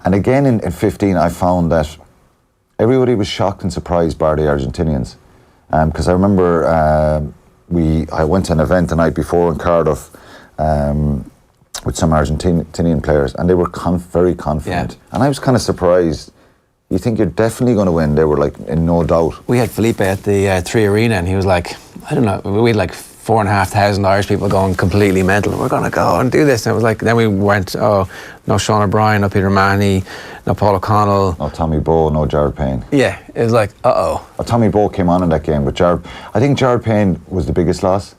And again in 15 I found that everybody was shocked and surprised bar the Argentinians, because I remember I went to an event the night before in Cardiff with some Argentinian players, and they were very confident, and I was kind of surprised. You think you're definitely going to win? They were like in no doubt. We had Felipe at the 3 Arena, and he was like, I don't know, we had like 4,500 Irish people going completely mental. We're going to go and do this. And it was like, then we went, no Sean O'Brien, no Peter Mahoney, no Paul O'Connell. No Tommy Bowe, no Jared Payne. Yeah, it was like, Tommy Bowe came on in that game, but I think Jared Payne was the biggest loss,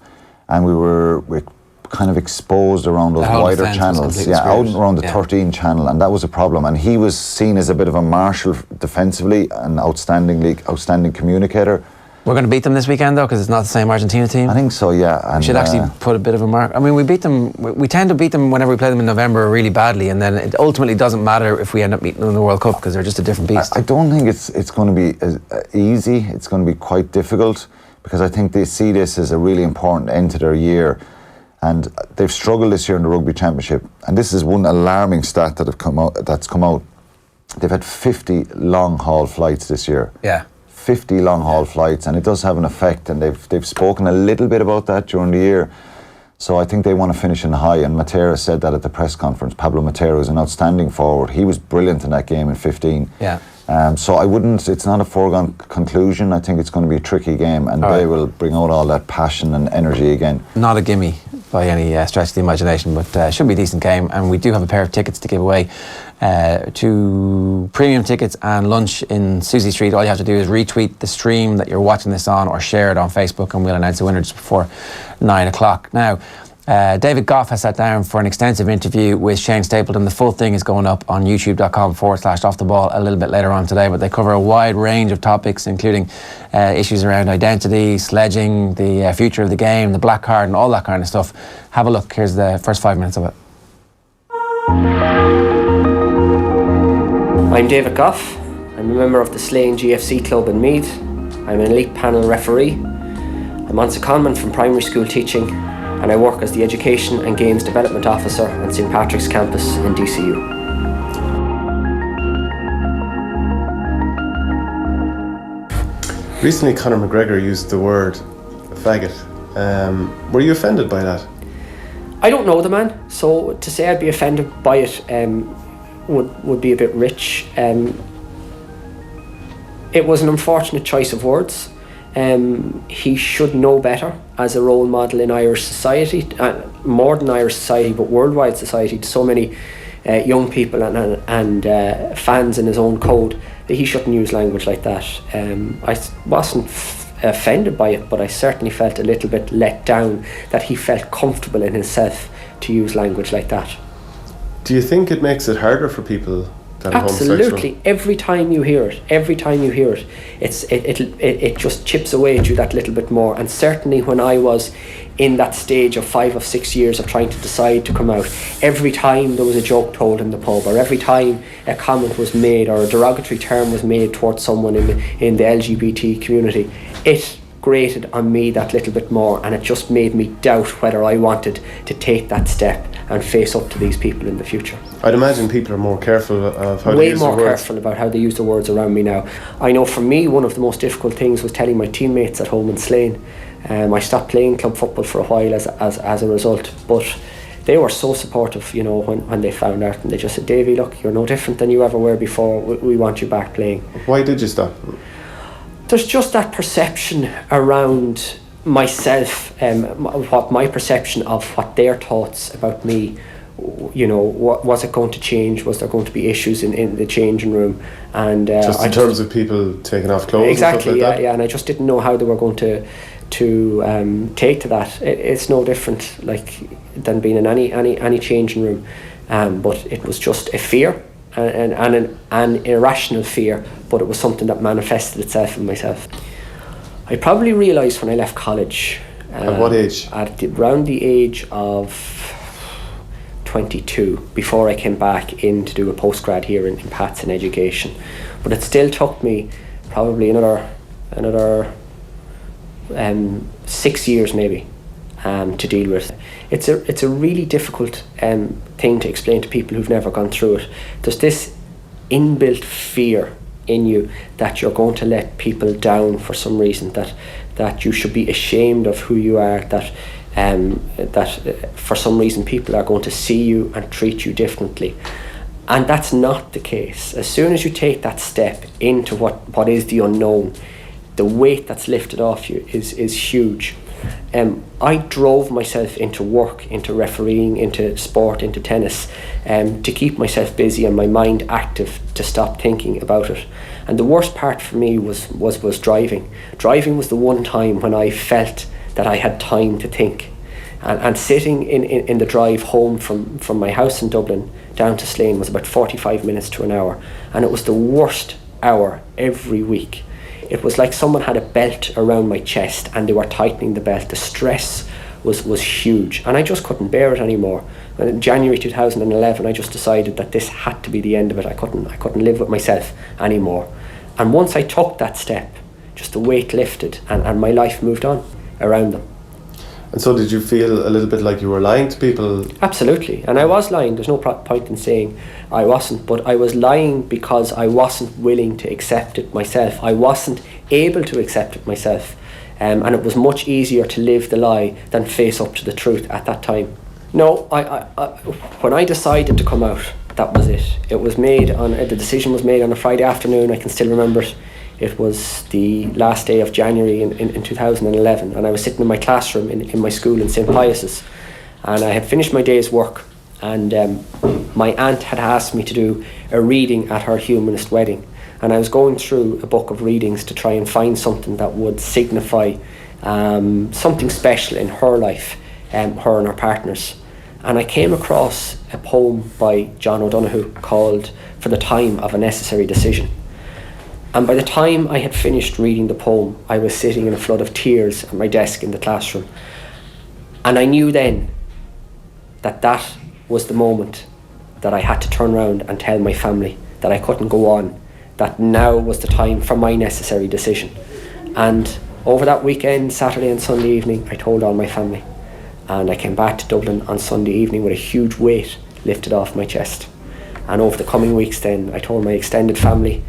and we kind of exposed around those wider channels. Yeah, out and around the 13 channel, and that was a problem. And he was seen as a bit of a marshal defensively, an outstanding communicator. We're going to beat them this weekend, though, because it's not the same Argentina team. I think so, yeah. And we should actually put a bit of a mark. I mean, we beat them. We tend to beat them whenever we play them in November really badly, and then it ultimately doesn't matter if we end up beating them in the World Cup because they're just a different beast. I don't think it's going to be easy. It's going to be quite difficult because I think they see this as a really important end to their year, and they've struggled this year in the Rugby Championship. And this is one alarming stat that's come out. They've had 50 long haul flights this year. Yeah. 50 long haul flights, and it does have an effect, and they've spoken a little bit about that during the year. So I think they want to finish in high, and Matera said that at the press conference. Pablo Matera is an outstanding forward. He was brilliant in that game in 15. Yeah. So it's not a foregone conclusion. I think it's going to be a tricky game, and they will bring out all that passion and energy again. Not a gimme by any stretch of the imagination, but should be a decent game. And we do have a pair of tickets to give away, 2 premium tickets and lunch in Susie Street. All you have to do is retweet the stream that you're watching this on, or share it on Facebook, and we'll announce the winner just before 9 o'clock. Now, David Goff has sat down for an extensive interview with Shane Stapleton. The full thing is going up on youtube.com/offtheball a little bit later on today, but they cover a wide range of topics, including issues around identity, sledging, the future of the game, the black card, and all that kind of stuff. Have a look. Here's the first 5 minutes of it. I'm David Goff. I'm a member of the Slane GFC Club in Meath. I'm an elite panel referee. I'm on secondment from primary school teaching, and I work as the Education and Games Development Officer on St Patrick's campus in DCU. Recently, Conor McGregor used the word faggot. Were you offended by that? I don't know the man, so to say I'd be offended by it would be a bit rich. It was an unfortunate choice of words. He should know better as a role model in Irish society, more than Irish society, but worldwide society, to so many young people and fans in his own code, that he shouldn't use language like that. I wasn't offended by it, but I certainly felt a little bit let down that he felt comfortable in himself to use language like that. Do you think it makes it harder for people that are Absolutely. homosexual? Every time you hear it, it just chips away at you that little bit more. And certainly when I was in that stage of 5 or 6 years of trying to decide to come out, every time there was a joke told in the pub, or every time a comment was made or a derogatory term was made towards someone in the LGBT community, it grated on me that little bit more, and it just made me doubt whether I wanted to take that step and face up to these people in the future. I'd imagine people are more careful of how they use Way more their words. careful about how they use the words around me now. I know for me, one of the most difficult things was telling my teammates at home in Slane. I stopped playing club football for a while as a result, but they were so supportive, you know, when they found out, and they just said, Davey, look, you're no different than you ever were before. We want you back playing. Why did you stop? There's just that perception around myself, what my perception of what their thoughts about me, you know, was it going to change? Was there going to be issues in the changing room? And just in terms of people taking off clothes, exactly, and stuff like that? Yeah, and I just didn't know how they were going to take to that. It's no different than being in any changing room, but it was just a fear. And an irrational fear, but it was something that manifested itself in myself. I probably realised when I left college. At what age? Around the age of 22, before I came back in to do a postgrad here in Pats in education. But it still took me probably another 6 years maybe to deal with. It's a really difficult thing to explain to people who've never gone through it. There's this inbuilt fear in you that you're going to let people down for some reason, that you should be ashamed of who you are, that for some reason people are going to see you and treat you differently. And that's not the case. As soon as you take that step into what is the unknown, the weight that's lifted off you is huge. I drove myself into work, into refereeing, into sport, into tennis, to keep myself busy and my mind active, to stop thinking about it. And the worst part for me was driving. Driving was the one time when I felt that I had time to think. And sitting in the drive home from my house in Dublin down to Slane was about 45 minutes to an hour. And it was the worst hour every week. It was like someone had a belt around my chest and they were tightening the belt. The stress was huge and I just couldn't bear it anymore. And in January 2011 I just decided that this had to be the end of it. I couldn't live with myself anymore. And once I took that step, just the weight lifted and my life moved on around them. And so did you feel a little bit like you were lying to people? Absolutely, and I was lying. There's no point in saying I wasn't, but I was lying because I wasn't willing to accept it myself. I wasn't able to accept it myself, and it was much easier to live the lie than face up to the truth at that time. No, I when I decided to come out, that was it. It was made the decision was made on a Friday afternoon. I can still remember it. It was the last day of January in 2011 and I was sitting in my classroom in my school in St. Pius's, and I had finished my day's work, and my aunt had asked me to do a reading at her humanist wedding, and I was going through a book of readings to try and find something that would signify something special in her life, her and her partners. And I came across a poem by John O'Donoghue called For the Time of a Necessary Decision. And by the time I had finished reading the poem, I was sitting in a flood of tears at my desk in the classroom. And I knew then that was the moment that I had to turn around and tell my family that I couldn't go on, that now was the time for my necessary decision. And over that weekend, Saturday and Sunday evening, I told all my family. And I came back to Dublin on Sunday evening with a huge weight lifted off my chest. And over the coming weeks then, I told my extended family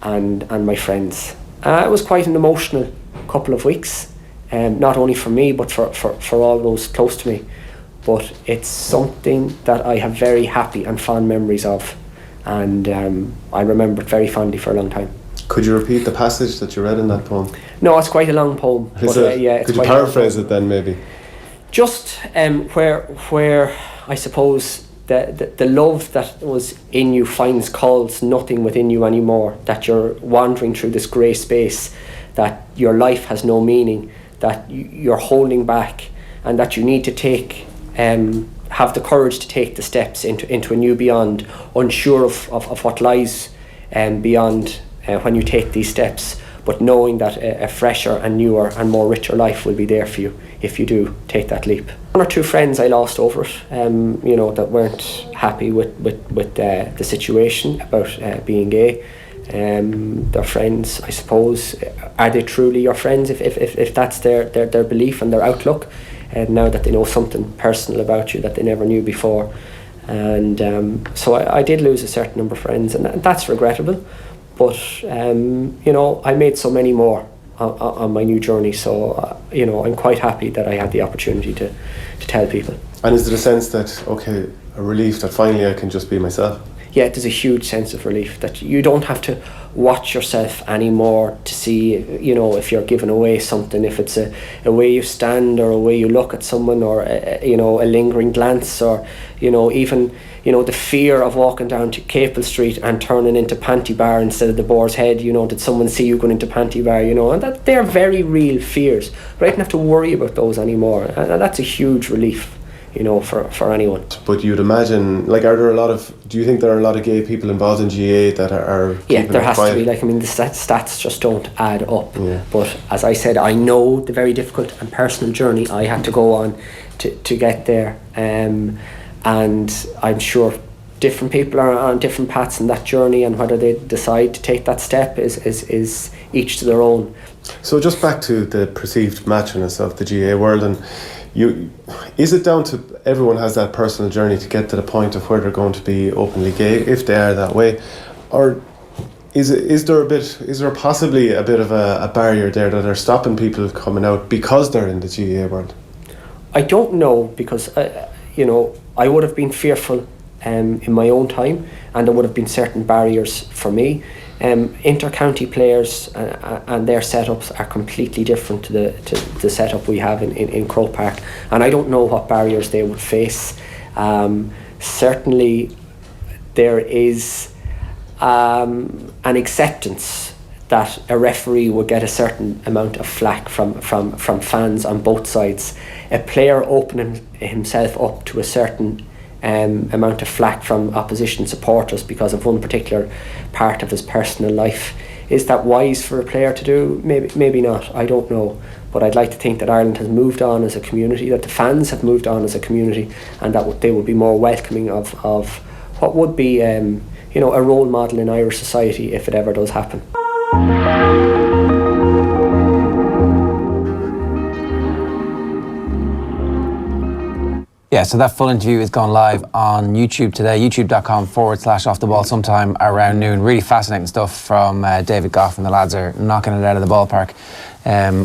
and my friends. It was quite an emotional couple of weeks, not only for me but for all those close to me. But it's something that I have very happy and fond memories of, and I remember it very fondly for a long time. Could you repeat the passage that you read in that poem? No, it's quite a long poem. Is but, it? Yeah, could you paraphrase it then maybe? Just where I suppose the love that was in you calls nothing within you anymore, that you're wandering through this grey space, that your life has no meaning, that you're holding back, and that you need to have the courage to take the steps into a new beyond, unsure of what lies beyond when you take these steps, but knowing that a fresher and newer and more richer life will be there for you if you do take that leap. One or two friends I lost over it, that weren't happy with the situation about being gay. Their friends, I suppose, are they truly your friends if that's their belief and their outlook, now that they know something personal about you that they never knew before? And so I did lose a certain number of friends, and that's regrettable. But I made so many more on my new journey, so I'm quite happy that I had the opportunity to tell people. And is it a sense that, okay, a relief that finally I can just be myself? Yeah, there's a huge sense of relief that you don't have to watch yourself anymore to see, if you're giving away something, if it's a way you stand or a way you look at someone, or a lingering glance, or even the fear of walking down to Capel Street and turning into Panty Bar instead of the Boar's Head. Did someone see you going into Panty Bar? And that they're very real fears, but I don't have to worry about those anymore, and that's a huge relief. For anyone. But you'd imagine, do you think there are a lot of gay people involved in GA that are yeah, there has to be. The stats just don't add up. Yeah. But as I said, I know the very difficult and personal journey I had to go on to get there, and I'm sure different people are on different paths in that journey, and whether they decide to take that step is each to their own. So just back to the perceived macho-ness of the GA world, and is it down to everyone has that personal journey to get to the point of where they're going to be openly gay, if they are that way, or is there possibly a bit of a barrier there that are stopping people coming out because they're in the GA world? I don't know, because I would have been fearful in my own time, and there would have been certain barriers for me. Inter-county players and their setups are completely different to the setup we have in Croke Park, and I don't know what barriers they would face. Certainly there is an acceptance that a referee would get a certain amount of flack from fans on both sides. A player opening himself up to a certain amount of flack from opposition supporters because of one particular part of his personal life. Is that wise for a player to do? Maybe not, I don't know. But I'd like to think that Ireland has moved on as a community, that the fans have moved on as a community, and that they will be more welcoming of what would be a role model in Irish society if it ever does happen. Yeah, so that full interview is gone live on YouTube today, youtube.com/offtheball sometime around noon. Really fascinating stuff from David Goff, and the lads are knocking it out of the ballpark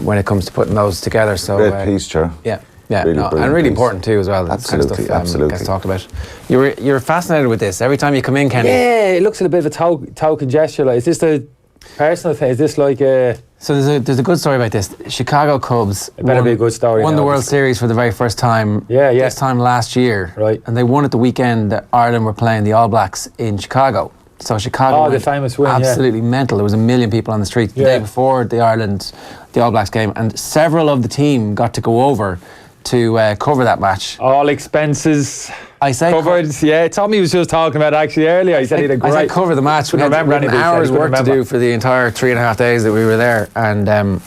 when it comes to putting those together. So great piece, Chair. Yeah, really and really piece. important too as well. Absolutely, kind of stuff, absolutely. Gets talked about. You're fascinated with this every time you come in, Kenny. Yeah, it looks like a bit of a token gesture. Like, is this the personal thing? Is this like a... So there's a good story about this. Chicago Cubs It better be a good story. won now, the World obviously. Series for the very first time. Yeah. This time last year. Right. And they won at the weekend that Ireland were playing the All Blacks in Chicago. So Chicago the went famous win, absolutely mental. There was 1 million people on the streets the day before the All Blacks game, and several of the team got to go over to cover that match. All expenses I say covered. Yeah, Tommy was just talking about it actually earlier. He said he had a great... I said cover the match. We Couldn't had remember anything he said, hours he couldn't work to remember. do for the entire 3.5 days that we were there, and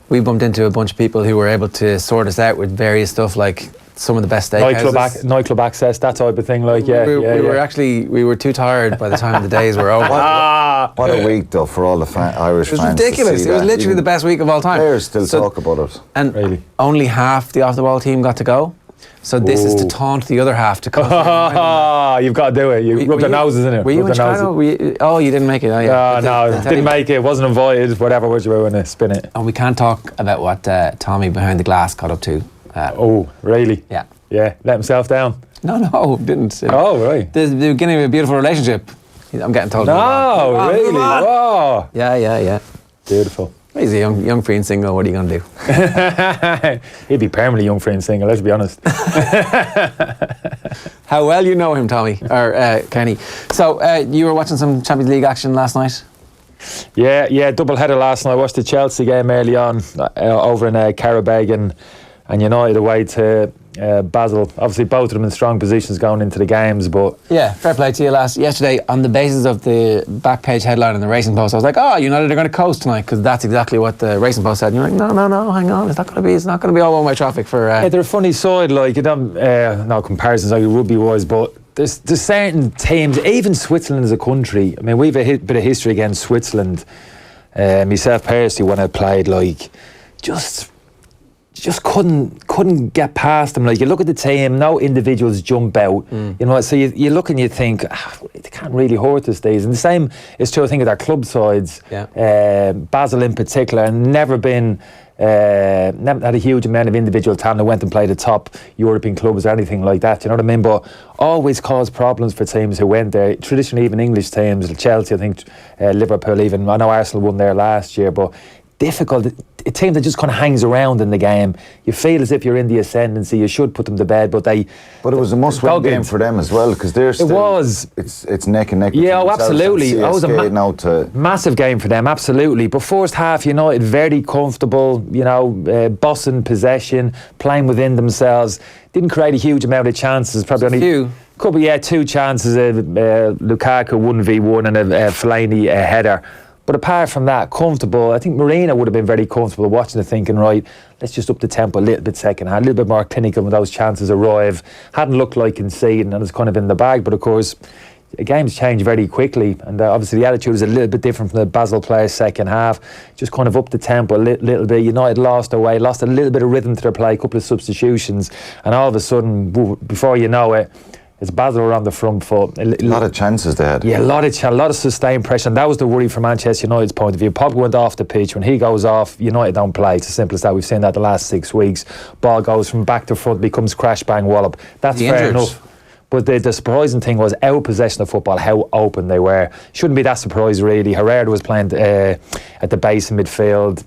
we bumped into a bunch of people who were able to sort us out with various stuff, like some of the best steakhouses. Nightclub access, that type of thing. Like, we were too tired by the time the days were over. What a week, though, for all the Irish fans. It was ridiculous. It was literally the best week of all time. Players still talk about it. And Really? only half the off-the-ball team got to go. So this is to taunt the other half to come. You've got to do it. You rub their noses in it. Were you in Chicago? You didn't make it. Oh, yeah. No, didn't make it. Wasn't invited. Whatever was you were going to spin it. And we can't talk about what Tommy behind the glass got up to. Really? Yeah. Yeah, let himself down. No, didn't. Oh, right. The beginning of a beautiful relationship. I'm getting told. No, really? Wow. Yeah. Beautiful. He's a young free and single. What are you going to do? He'd be permanently young, free and single, let's be honest. How well you know him, Tommy, or Kenny. So you were watching some Champions League action last night? Yeah, double header last night. Watched the Chelsea game early on over in Carbery and United away to Basel. Obviously, both of them in strong positions going into the games, but yeah, fair play to you. Yesterday, on the basis of the back page headline in the Racing Post, I was like, United are going to coast tonight, because that's exactly what the Racing Post said. And you're like, no, hang on, it's not going to be all one-way traffic for. Yeah, they're a funny side, like no comparisons like rugby wise, but there's certain teams, even Switzerland as a country. I mean, we've a bit of history against Switzerland. Myself personally, when I played, like just couldn't get past them. Like, you look at the team, no individuals jump out. So you look and you think they can't really hurt us these. And the same is true, I think, of their club sides. Yeah. Basel in particular, never had a huge amount of individual talent that went and played at top European clubs or anything like that. You know what I mean? But always caused problems for teams who went there. Traditionally, even English teams, Chelsea, I think, Liverpool, even. I know Arsenal won there last year, but difficult. A team that just kind of hangs around in the game. You feel as if you're in the ascendancy. You should put them to bed, but it was a must-win game for them as well, because they're still. It was. It's neck and neck. Yeah, absolutely. It was a massive game for them, absolutely. But first half, United very comfortable. Bossing possession, playing within themselves. Didn't create a huge amount of chances. Probably only few. Couple, 2 chances. Lukaku 1v1 and a Fellaini header. But apart from that, comfortable. I think Marina would have been very comfortable watching it, thinking, right, let's just up the tempo a little bit second half, a little bit more clinical when those chances arrive. Hadn't looked like conceding, and it's kind of in the bag. But of course, the game's changed very quickly, and obviously the attitude is a little bit different from the Basel players second half. Just kind of up the tempo a little bit. United lost a little bit of rhythm to their play, a couple of substitutions, and all of a sudden, before you know it, it's Basel were on the front foot. A lot of chances they had. Yeah, a lot of sustained pressure, and that was the worry from Manchester United's point of view. Pogba went off the pitch. When he goes off, United don't play. It's as simple as that. We've seen that the last 6 weeks. Ball goes from back to front, becomes crash bang wallop. That's fair enough. But the surprising thing was our possession of football, how open they were. Shouldn't be that surprised really. Herrera was playing at the base of midfield.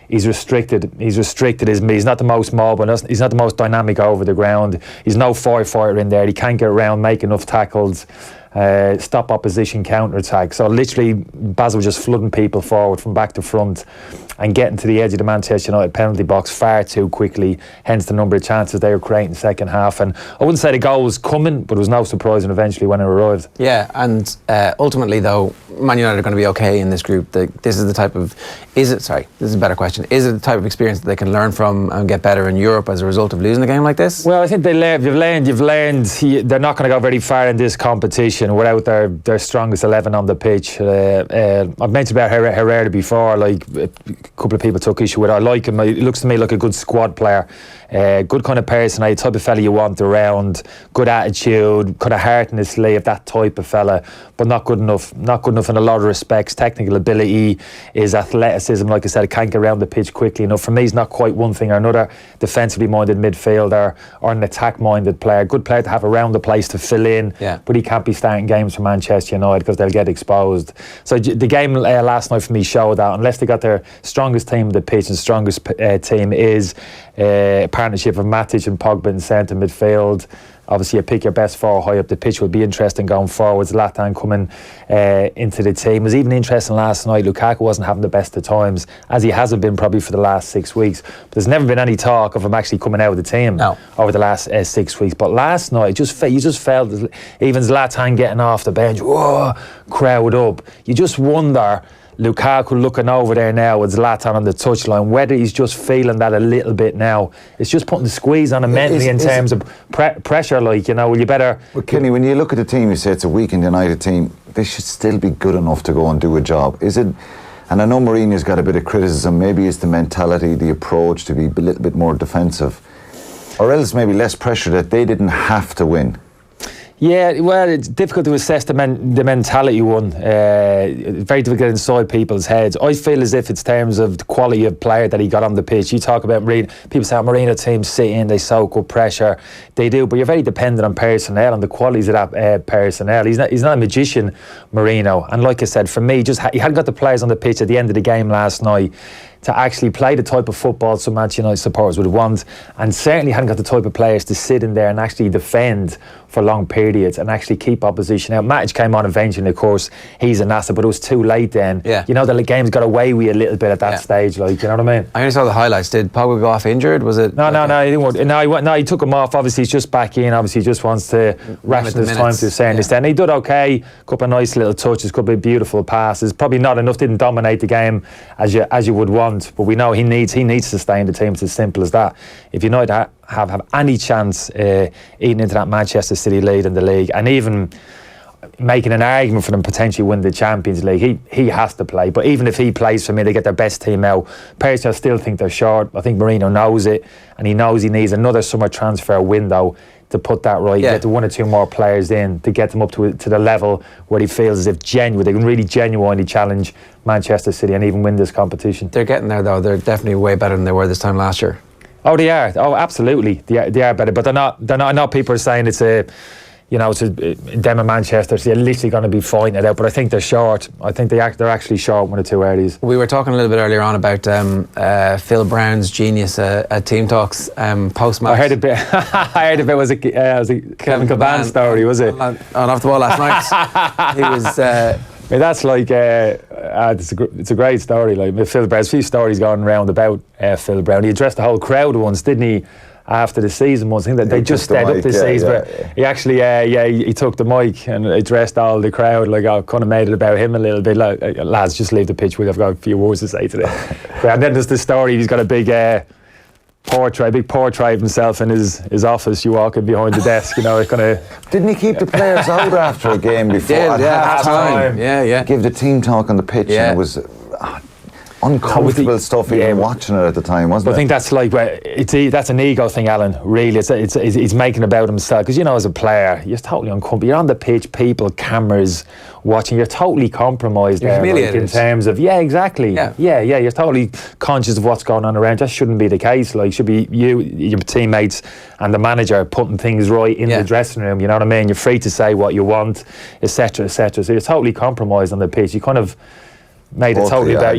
He's restricted. He's not the most mobile. He's not the most dynamic over the ground. He's no firefighter in there. He can't get around, make enough tackles, stop opposition counter-attack. So literally Basel was just flooding people forward from back to front and getting to the edge of the Manchester United penalty box far too quickly, hence the number of chances they were creating second half. And I wouldn't say the goal was coming, but it was no surprising eventually when it arrived. Yeah, and ultimately though, Man United are going to be okay in this group. This is the type of, this is a better question, is it the type of experience that they can learn from and get better in Europe as a result of losing a game like this? Well, I think you've learned they're not going to go very far in this competition without their strongest 11 on the pitch. I've mentioned about Herrera before, like a couple of people took issue with it. I like him. He looks to me like a good squad player. Good kind of person, type of fella you want around, good attitude, kind of heart in his sleeve, that type of fella, but not good enough in a lot of respects. Technical ability, his athleticism, like I said, can't get around the pitch quickly enough. For me, he's not quite one thing or another. Defensively minded midfielder or an attack minded player. Good player to have around the place to fill in, but he can't be starting games for Manchester United because they'll get exposed. So the game last night for me showed that unless they got their strongest team on the pitch, and strongest team is partnership of Matic and Pogba in centre midfield. Obviously, you pick your best four high up the pitch. Will be interesting going forward. Zlatan coming into the team. It was even interesting last night. Lukaku wasn't having the best of times, as he hasn't been probably for the last 6 weeks. But there's never been any talk of him actually coming out of the team over the last 6 weeks. But last night, you just felt even Zlatan getting off the bench, whoa, crowd up. You just wonder, Lukaku looking over there now with Zlatan on the touchline, whether he's just feeling that a little bit now. It's just putting the squeeze on him mentally in terms of pressure, like, well, you better... But Kenny, when you look at the team, you say it's a weakened United team, they should still be good enough to go and do a job. Is it... And I know Mourinho's got a bit of criticism, maybe it's the mentality, the approach to be a little bit more defensive, or else maybe less pressure that they didn't have to win. Yeah, well, it's difficult to assess the mentality one. It's very difficult to get inside people's heads. I feel as if it's terms of the quality of player that he got on the pitch. You talk about Mourinho, people say Mourinho teams sit in, they soak up pressure. They do, but you're very dependent on personnel and the qualities of that personnel. He's not a magician, Mourinho. And like I said, for me, he hadn't got the players on the pitch at the end of the game last night to actually play the type of football some Manchester United supporters would want, and certainly hadn't got the type of players to sit in there and actually defend for long periods and actually keep opposition out. Matic came on eventually, of course, he's an asset, but it was too late then. Yeah. The game's got away with you a little bit at that stage, like, you know what I mean? I only saw the highlights. Did Pogba go off injured? Was it? No, he didn't. He took him off. Obviously, he's just back in. Obviously, he just wants to ration his time to a certain extent. He did okay. Couple of nice little touches, couple of beautiful passes. Probably not enough. Didn't dominate the game as you would want. But we know he needs to sustain the team. It's as simple as that. If United have any chance eating into that Manchester City lead in the league, and even making an argument for them potentially win the Champions League, he has to play. But even if he plays for me, they get their best team out. Personally, I still think they're short. I think Mourinho knows it, and he knows he needs another summer transfer window to put that right, get 1 or 2 more players in to get them up to the level where he feels as if they can really genuinely challenge Manchester City and even win this competition. They're getting there though. They're definitely way better than they were this time last year. Oh, they are. Oh, absolutely. They are better, but they're not. I know people are saying it's them and Manchester, so they're literally going to be fighting it out. But I think they're short. I think they're actually short 1 or 2 areas. We were talking a little bit earlier on about Phil Brown's genius at Team Talks post-match. I heard a bit. It was a Kevin Caban story, was it? On Off the Ball last night. He was. That's like it's a great story. Like Phil Brown, there's a few stories going around about Phil Brown. He addressed the whole crowd once, didn't he? After the season once, I think that they just stayed up this season. But he actually, he took the mic and addressed all the crowd. Like, I kind of made it about him a little bit. Like, lads, just leave the pitch. I've got a few words to say today. And then there's the story. He's got a big portrait of himself in his office. You walk in behind the desk, it kind of. Didn't he keep the players out after a game before? Half time. Yeah. Give the team talk on the pitch, and it was. uncomfortable stuff even watching it at the time, wasn't it? I think that's like that's an ego thing, Alan. Really, it's making about himself, because as a player, you're totally uncomfortable. You're on the pitch, people, cameras watching. You're totally compromised. You're humiliated in terms of exactly. Yeah. You're totally conscious of what's going on around. That shouldn't be the case. Like, should be you, your teammates, and the manager putting things right in the dressing room. You know what I mean? You're free to say what you want, etc., etc. So you're totally compromised on the pitch. You kind of made it totally about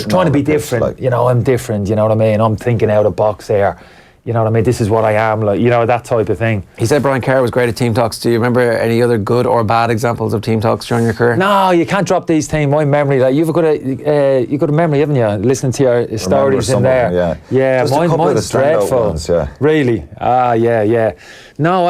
trying to be different. I'm different. You know what I mean? I'm thinking out of box here. You know what I mean? This is what I am, like, that type of thing. He said Brian Carr was great at team talks. Do you remember any other good or bad examples of team talks during your career? No, you can't drop these things. My memory, like, you've got a memory, haven't you? Listening to your stories in there. Just mine's dreadful. Ones, Really? No,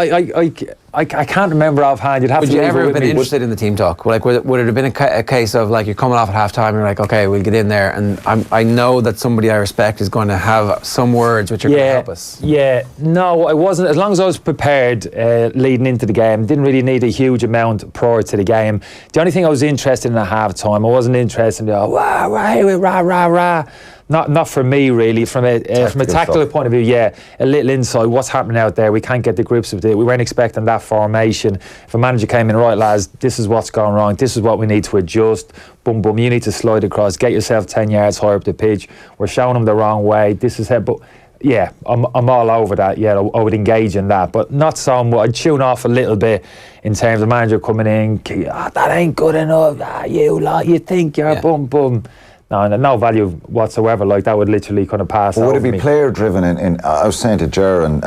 I can't remember offhand. You'd have would to. You ever have been interested in the team talk? Like, would it have been a case of, like, you're coming off at half time and you're like, okay, we'll get in there, and I know that somebody I respect is going to have some words which are going to help us? Yeah, no, I wasn't. As long as I was prepared leading into the game, didn't really need a huge amount prior to the game. The only thing I was interested in at half time, I wasn't interested in rah, rah, rah, rah. Not for me, really. From a tactical point of view, a little insight. What's happening out there? We can't get the grips of it. We weren't expecting that formation. If a manager came in, right, lads, this is what's going wrong. This is what we need to adjust. Boom, boom. You need to slide across. Get yourself 10 yards higher up the pitch. We're showing them the wrong way. This is it. But I'm all over that. I would engage in that, but not so much. I'd tune off a little bit in terms of manager coming in. That ain't good enough. You think you're boom, boom. No value whatsoever. Like, that would literally kind of pass over. Would it be player driven? I was saying to Ger, and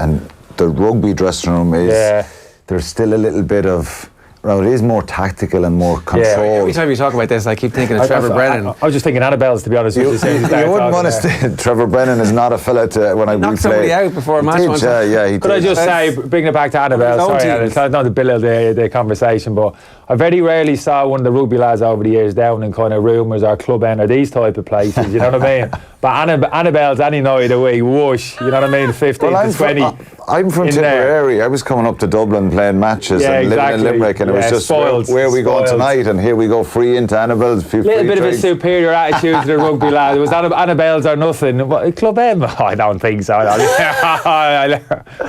the rugby dressing room is there's still a little bit of. It is more tactical and more controlled. Every time you talk about this, I keep thinking of Trevor Brennan. I was just thinking Annabelle's, to be honest with you. You wouldn't want to say Trevor Brennan is not a fella to when we knocked somebody out before a match. He did. Could I just say, bringing it back to Annabelle, sorry, not to build the conversation, but I very rarely saw one of the rugby lads over the years down in kind of rumours or Club End or these type of places, you know what I mean? But Annabelle's any night of the week, whoosh, you know what I mean, 15 to 20. I'm from Tipperary. I was coming up to Dublin playing matches and living in Limerick, and it was just spoiled, where are we going tonight? And here we go, free into Annabelle's. A little bit of a superior attitude to the rugby lad. It was Annabelle's or nothing. Club M? I don't think so. I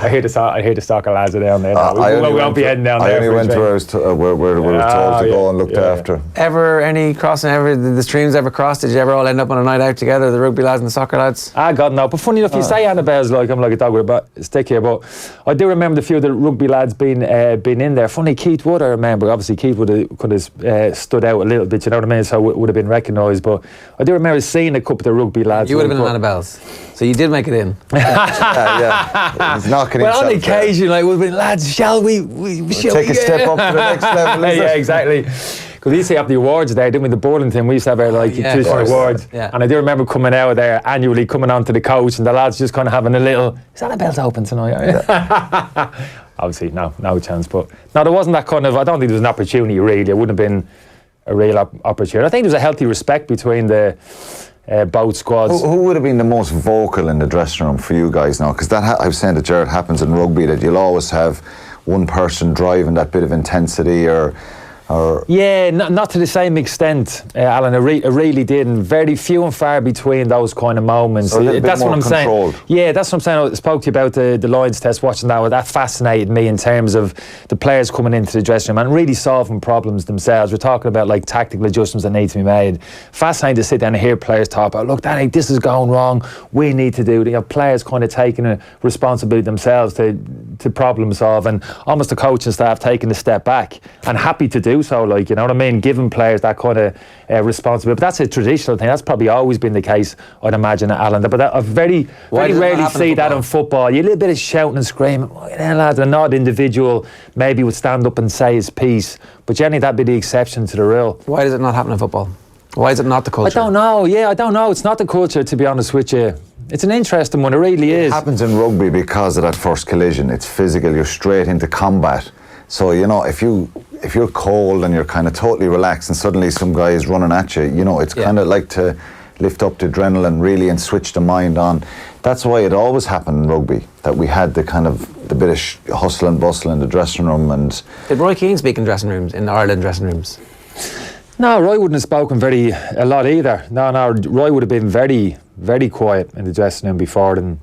hear the soccer lads are down there. We won't be heading down there. I only went to where we were told to go and looked after. Ever any crossing? Did the streams ever cross? Did you ever all end up on a night out together, the rugby lads and the soccer lads? God, no. But funny enough, you say Annabelle's like I'm like a dog with a stick here, but I do remember the few of the rugby lads being in there. Funny, Keith Wood, I remember. Obviously, Keith could have stood out a little bit, you know what I mean? So would have been recognised. But I do remember seeing a couple of the rugby lads. You would have been on Annabelle's. So you did make it in. He's knocking himself. Well, on occasion, like, we've been, lads, shall we take a step up to the next level? Exactly. Because we used to have the awards there, didn't we? The Burlington, we used to have our traditional awards. Yeah. And I do remember coming out of there annually, coming on to the coach, and the lads just kind of having a little, is Annabelle's open tonight? Obviously, no chance. But no, there wasn't that kind of, I don't think there was an opportunity really. It wouldn't have been a real opportunity. I think there was a healthy respect between the both squads. Who would have been the most vocal in the dressing room for you guys now? Because I was saying to Jared, happens in rugby that you'll always have one person driving that bit of intensity or not to the same extent, Alan. It really didn't. Very few and far between those kind of moments. So that's what I'm saying. Yeah, that's what I'm saying. I spoke to you about the Lions test, watching that. That fascinated me in terms of the players coming into the dressing room and really solving problems themselves. We're talking about like tactical adjustments that need to be made. Fascinating to sit down and hear players talk about, look, Danny, this is going wrong. We need to do it. Players kind of taking a responsibility themselves to problem solve, and almost the coaching staff taking a step back and happy to do so, like, you know what I mean, giving players that kind of responsibility. But that's a traditional thing. That's probably always been the case, I'd imagine, at Alan. But I very rarely see that in football. You a little bit of shouting and screaming, lads, and not individual maybe would stand up and say his piece, but generally that'd be the exception to the rule. Why does it not happen in football? Why is it not the culture? I don't know. I don't know. It's not the culture, to be honest with you. It's an interesting one. It really is. It happens in rugby because of that first collision. It's physical. You're straight into combat. So, if you're cold and you're kind of totally relaxed and suddenly some guy is running at you, it's kind of like to lift up the adrenaline really and switch the mind on. That's why it always happened in rugby, that we had the bit of hustle and bustle in the dressing room. And did Roy Keane speak in dressing rooms, in Ireland dressing rooms? No, Roy wouldn't have spoken a lot either. No, Roy would have been very, very quiet in the dressing room before and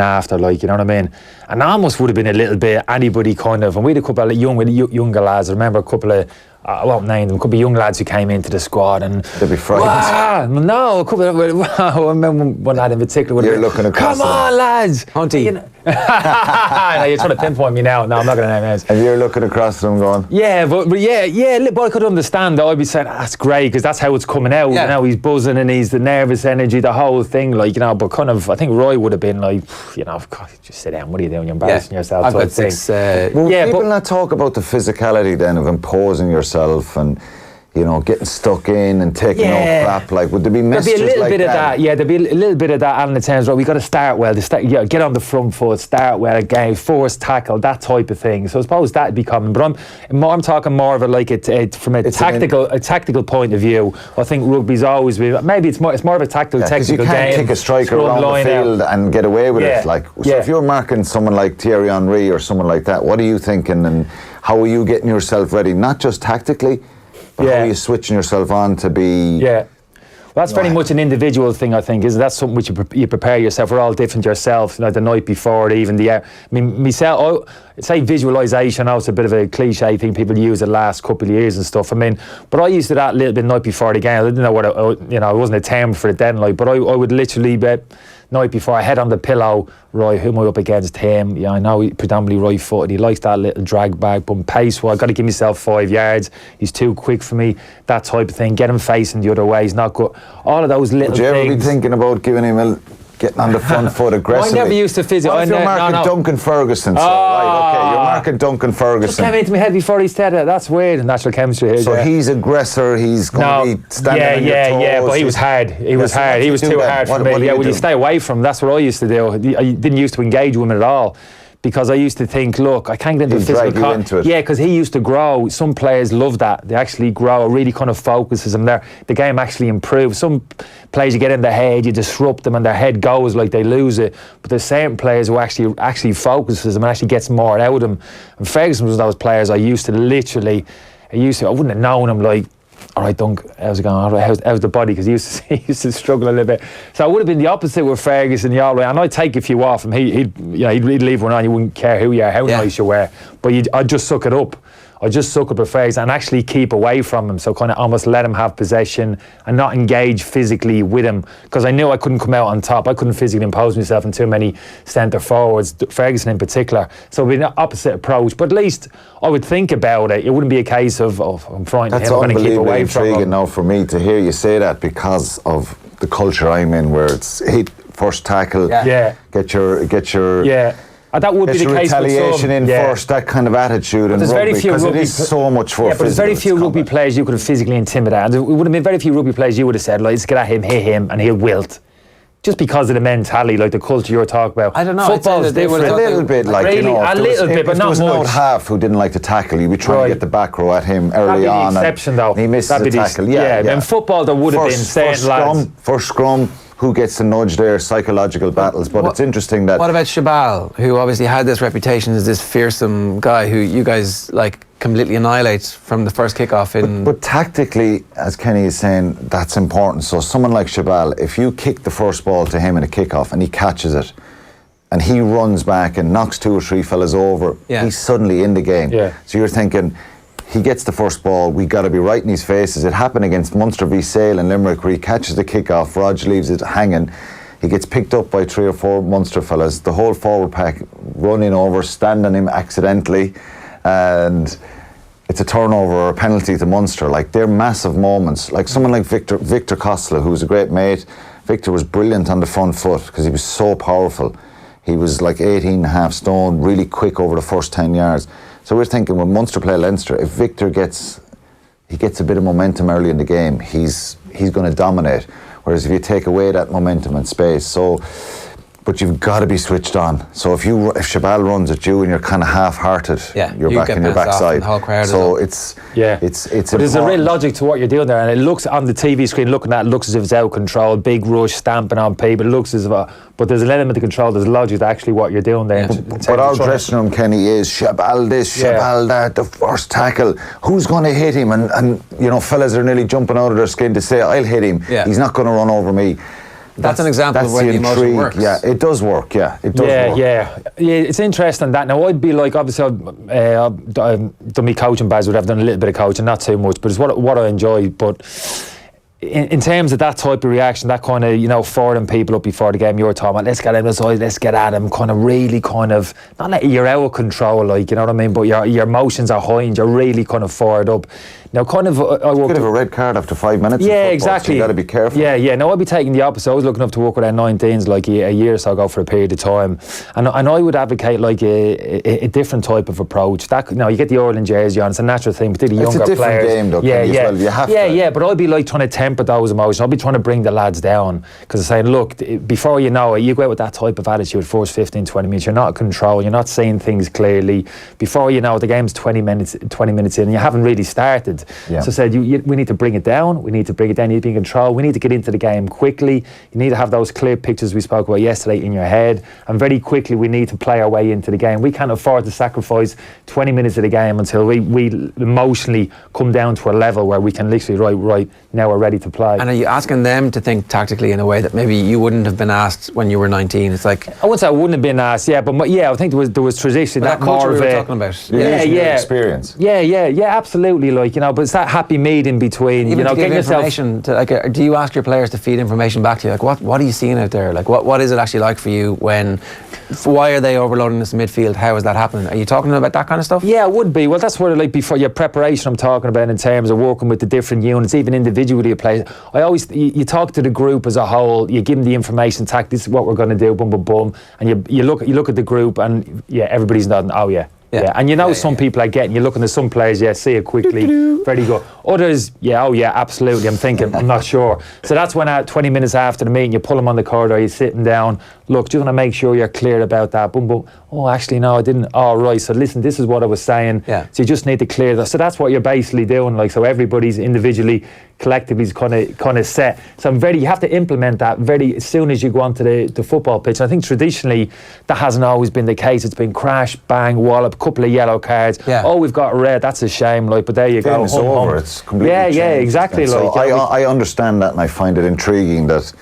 after, like, you know what I mean? And almost would have been a little bit anybody kind of, and we had a couple of younger lads. I remember a couple of, I won't name them, a couple of young lads who came into the squad and they'd be frightened. No, a couple of, I remember one lad in particular would have been, looking across come on lads! Hunty. You know, no, you're trying to pinpoint me now. No, I'm not going to name names. And you're looking across them going, but I could understand that. I'd be saying, that's great, because that's how it's coming out. Yeah. You know, he's buzzing and he's the nervous energy, the whole thing, like, you know, but kind of, I think Roy would have been like, you know, God, just sit down, what are you doing? You're embarrassing yourself. I've got type thing. 6. Will people but not talk about the physicality then of imposing yourself and, you know, getting stuck in and taking no crap? Like, would there be messages There'd be a little like bit that? of that. Yeah, there'd be a little bit of that. And in terms of, we got to start well. Get on the front foot, start well, again, force tackle, that type of thing. So I suppose that'd be common. But I'm talking more of from a tactical point of view. I think rugby's always been, maybe it's more of a technical you game. can't kick a striker around the field and get away with it. Like, so if you're marking someone like Thierry Henry or someone like that, what are you thinking and how are you getting yourself ready? Not just tactically, but how are you switching yourself on to be... Yeah. Well, that's very much an individual thing, I think, isn't that something which you prepare yourself? We're all different yourself, you know, the night before, even I mean, myself, I'd say visualisation, I know it's a bit of a cliche thing people use the last couple of years and stuff, I mean, but I used to that a little bit night before the game. I didn't know what, it wasn't a term for it then, like, but I would literally night before, I head on the pillow, Roy, who am I up against? Him. Yeah, I know he's predominantly right-footed. He likes that little drag back, but pace, well, I've got to give myself 5 yards. He's too quick for me, that type of thing. Get him facing the other way, he's not good. All of those little things. Would you ever be thinking about giving him getting on the front foot aggressively? I never used to physically. What if you're marking Duncan Ferguson? So, right, okay, you're marking Duncan Ferguson. Just came into my head before he said it. That's weird. Natural chemistry here. So he's aggressor. He's going to be standing on your toes. Yeah, but he was hard. He was hard. He was too hard for me. Yeah, well, you stay away from him. That's what I used to do. I didn't used to engage women at all. Because I used to think, look, I can't get into physical drag you into it. Yeah, because he used to grow. Some players love that. They actually grow. It really kind of focuses them there. The game actually improves. Some players, you get in their head, you disrupt them, and their head goes like they lose it. But there's certain players who actually focuses them and actually gets more out of them. And Ferguson was those players I wouldn't have known him like, all right, Dunk, how's it going? All right, how's the body? Because he used to struggle a little bit. So it would have been the opposite with Ferguson, the all way. And I'd take a few off him. He'd leave one on. You wouldn't care who you are, how nice you were. But I'd just suck it up. I'd just suck up a Ferguson and actually keep away from him. So kind of almost let him have possession and not engage physically with him. Because I knew I couldn't come out on top. I couldn't physically impose myself on too many centre forwards, Ferguson in particular. So it would be an opposite approach. But at least I would think about it. It wouldn't be a case of I'm frightened of him, I'm going to keep away from him. That's unbelievably intriguing now for me to hear you say that because of the culture I'm in where it's hit, first tackle, get your that would be the case retaliation in first, that kind of attitude in rugby, because it is so much for but there's very few rugby players you could have physically intimidated. There would have been very few rugby players you would have said, like, let's get at him, hit him, and he'll wilt. Just because of the mentality, like the culture you're talking about. I don't know. Football's different. A little bit, like, really, you know, a little bit, but not much. If there was an old half who didn't like to tackle, you'd be trying to get the back row at him early on. That'd be the exception, though. He misses the tackle. In football, there would have been certain lads. First scrum, who gets the nudge there, psychological battles. But it's interesting that... What about Shabal, who obviously had this reputation as this fearsome guy who you guys, like, completely annihilate from the first kickoff in... But tactically, as Kenny is saying, that's important. So someone like Shabal, if you kick the first ball to him in a kickoff and he catches it, and he runs back and knocks 2 or 3 fellas over, he's suddenly in the game. So you're thinking... He gets the first ball, we got to be right in his faces. It happened against Munster v Sale in Limerick where he catches the kick-off, Rog leaves it hanging. He gets picked up by 3 or 4 Munster fellas. The whole forward pack running over, stand on him accidentally, and it's a turnover or a penalty to Munster. Like, they're massive moments. Like someone like Victor Kostler, who was a great mate. Victor was brilliant on the front foot because he was so powerful. He was like 18.5 stone, really quick over the first 10 yards. So we're thinking when Munster play Leinster, if Victor gets a bit of momentum early in the game, he's going to dominate. Whereas if you take away that momentum and space, but but you've got to be switched on. So if Shabal runs at you and you're kind of half-hearted, you're back in your backside. So it's but there's a real logic to what you're doing there, and it looks on the TV screen, looking at it, looks as if it's out of control, big rush, stamping on people. It looks as if, but there's an element of control. There's logic to actually what you're doing there. But our dressing room, Kenny, is Shabal this, Shabal that, the first tackle. Who's going to hit him? And you know, fellas are nearly jumping out of their skin to say, I'll hit him. He's not going to run over me. That's an example of where the emotion works. Yeah, it does work. Yeah, it does work. Yeah, it's interesting that. Now, I'd be like, obviously, I've done my coaching badge, but I've done a little bit of coaching, not too much, but it's what I enjoy. But in terms of that type of reaction, that kind of, you know, firing people up before the game, you're talking about, let's get out of the side, let's get at him, kind of really kind of, not like you're out of control, like, you know what I mean, but your emotions are high and you're really kind of fired up. Now, kind of, I worked... Bit of a red card after 5 minutes. Yeah, in football, exactly. So you got to be careful. Yeah. Now, I'd be taking the opposite. I was looking up to work with N19s like a year or so ago for a period of time, and I would advocate like a different type of approach. That, you get the Ireland jersey on; it's a natural thing, particularly younger players. It's a different game, though. Well. You have to. But I'd be like trying to temper those emotions. I'd be trying to bring the lads down, because I'm saying, look, before you know it, you go out with that type of attitude, first 15, 20 minutes, you're not in control, you're not seeing things clearly. Before you know it, the game's 20 minutes in, and you haven't really started. So I said, we need to bring it down. We need to bring it down. You need to be in control. We need to get into the game quickly. You need to have those clear pictures we spoke about yesterday in your head. And very quickly, we need to play our way into the game. We can't afford to sacrifice 20 minutes of the game until we emotionally come down to a level where we can literally, right, now we're ready to play. And are you asking them to think tactically in a way that maybe you wouldn't have been asked when you were 19? It's like... I wouldn't say I wouldn't have been asked, but I think there was tradition. That culture we were talking about. Experience. Yeah, absolutely. Like, but it's that happy medium between, even getting yourself... do you ask your players to feed information back to you? Like, what are you seeing out there? Like, what is it actually like for you why are they overloading this midfield? How is that happening? Are you talking about that kind of stuff? Yeah, it would be. Well, that's what, before your preparation I'm talking about in terms of working with the different units, even individually players. You talk to the group as a whole, you give them the information, this is what we're going to do, boom, boom, boom, and you look at the group and everybody's nodding, oh yeah. Yeah, and some people are getting, you're looking at some players, see it quickly, very good. Others, absolutely, I'm thinking, I'm not sure. So that's when 20 minutes after the meeting, you pull them on the corridor, you're sitting down, look, just want to make sure you're clear about that, boom, boom. Oh, actually, no, I didn't. Oh, right, so listen, this is what I was saying. So you just need to clear that. So that's what you're basically doing, so everybody's individually, collectively is kind of set. So you have to implement that as soon as you go onto the football pitch. And I think traditionally that hasn't always been the case. It's been crash, bang, wallop, couple of yellow cards. Oh, we've got red. That's a shame. But there you go. It's over. It's completely changed. Exactly. So I understand that, and I find it intriguing that's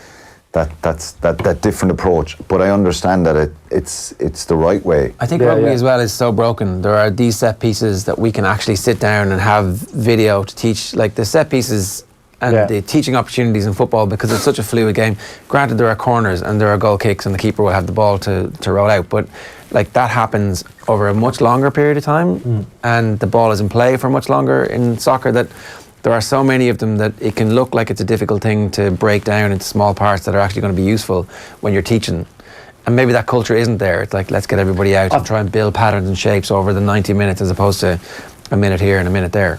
that different approach, but I understand that it's the right way. I think rugby as well is so broken. There are these set pieces that we can actually sit down and have video to teach, like the set pieces and the teaching opportunities in football, because it's such a fluid game. Granted, there are corners and there are goal kicks and the keeper will have the ball to roll out, but that happens over a much longer period of time and the ball is in play for much longer in soccer, that there are so many of them that it can look like it's a difficult thing to break down into small parts that are actually going to be useful when you're teaching. And maybe that culture isn't there. It's like, let's get everybody out and try and build patterns and shapes over the 90 minutes as opposed to a minute here and a minute there.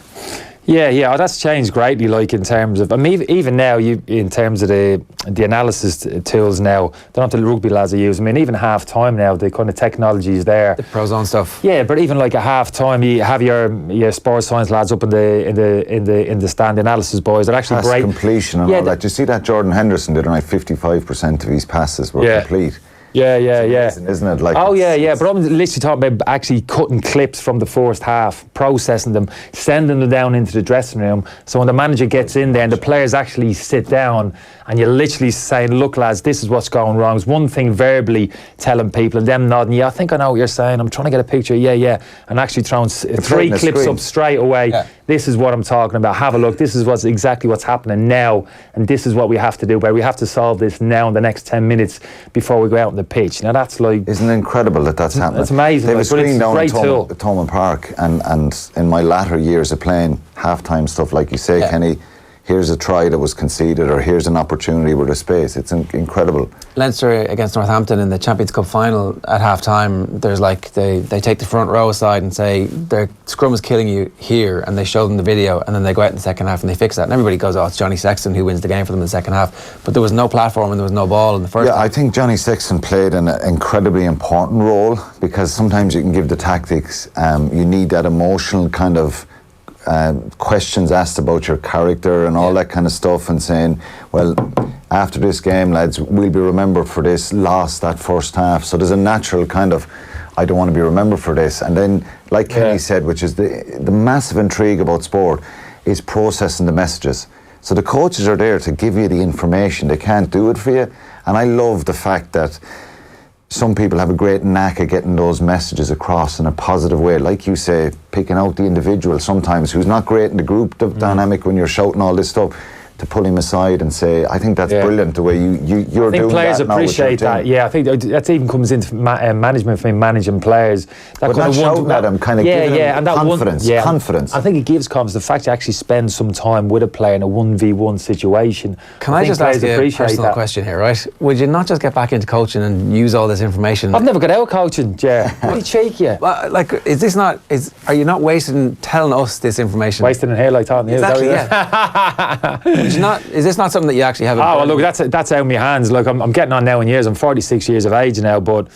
Yeah, that's changed greatly. In terms of, even now, in terms of the analysis tools now, they're not the rugby lads are using. Even half time now, the kind of technology is there. The Prozone stuff. Yeah, but even at half time, you have your sports science lads up in the stand, the analysis boys. They're actually pass great. Completion and all that. You see that Jordan Henderson did 55% of his passes were complete. Yeah. Isn't it? But I'm literally talking about actually cutting clips from the first half, processing them, sending them down into the dressing room. So when the manager gets in there and the players actually sit down and you're literally saying, look, lads, this is what's going wrong. It's one thing verbally telling people and them nodding, I think I know what you're saying. I'm trying to get a picture. And actually throwing 3 clips up straight away. Yeah. This is what I'm talking about. Have a look. This is exactly what's happening now. And this is what we have to do. Where we have to solve this now in the next 10 minutes before we go out on the pitch. Now that's Isn't it incredible that's happening? It's amazing. They have a screen down at Thomond Park and in my latter years of playing halftime stuff, like you say, Kenny, here's a try that was conceded, or here's an opportunity with a space. It's incredible. Leinster against Northampton in the Champions Cup final at half time, there's like they take the front row aside and say their scrum is killing you here, and they show them the video, and then they go out in the second half and they fix that, and everybody goes, oh, it's Johnny Sexton who wins the game for them in the second half. But there was no platform and there was no ball in the first half. I think Johnny Sexton played an incredibly important role, because sometimes you can give the tactics, you need that emotional kind of questions asked about your character and all that kind of stuff, and saying, well, after this game, lads, we'll be remembered for this loss that first half. So there's a natural kind of, I don't want to be remembered for this. And then, like Kenny said, which is the massive intrigue about sport, is processing the messages. So the coaches are there to give you the information. They can't do it for you. And I love the fact that some people have a great knack at getting those messages across in a positive way. Like you say, picking out the individual sometimes who's not great in the group dynamic when you're shouting all this stuff, to pull him aside and say, I think that's brilliant the way you're doing that. I think players appreciate that. Yeah, I think that even comes into management for managing players. That but not shouting at them, kind of giving them confidence. Confidence. I think it gives confidence. The fact you actually spend some time with a player in a 1v1 situation. Can I just ask you a personal question here, right? Would you not just get back into coaching and use all this information? I've never got out coaching, Jer. What cheeky you? Well, like, are you not wasting telling us this information? Wasting in here like talking to you. Exactly, yeah. Is this not something that you actually have? Oh, well, look, that's out of my hands. Look, I'm getting on now in years. I'm 46 years of age now, but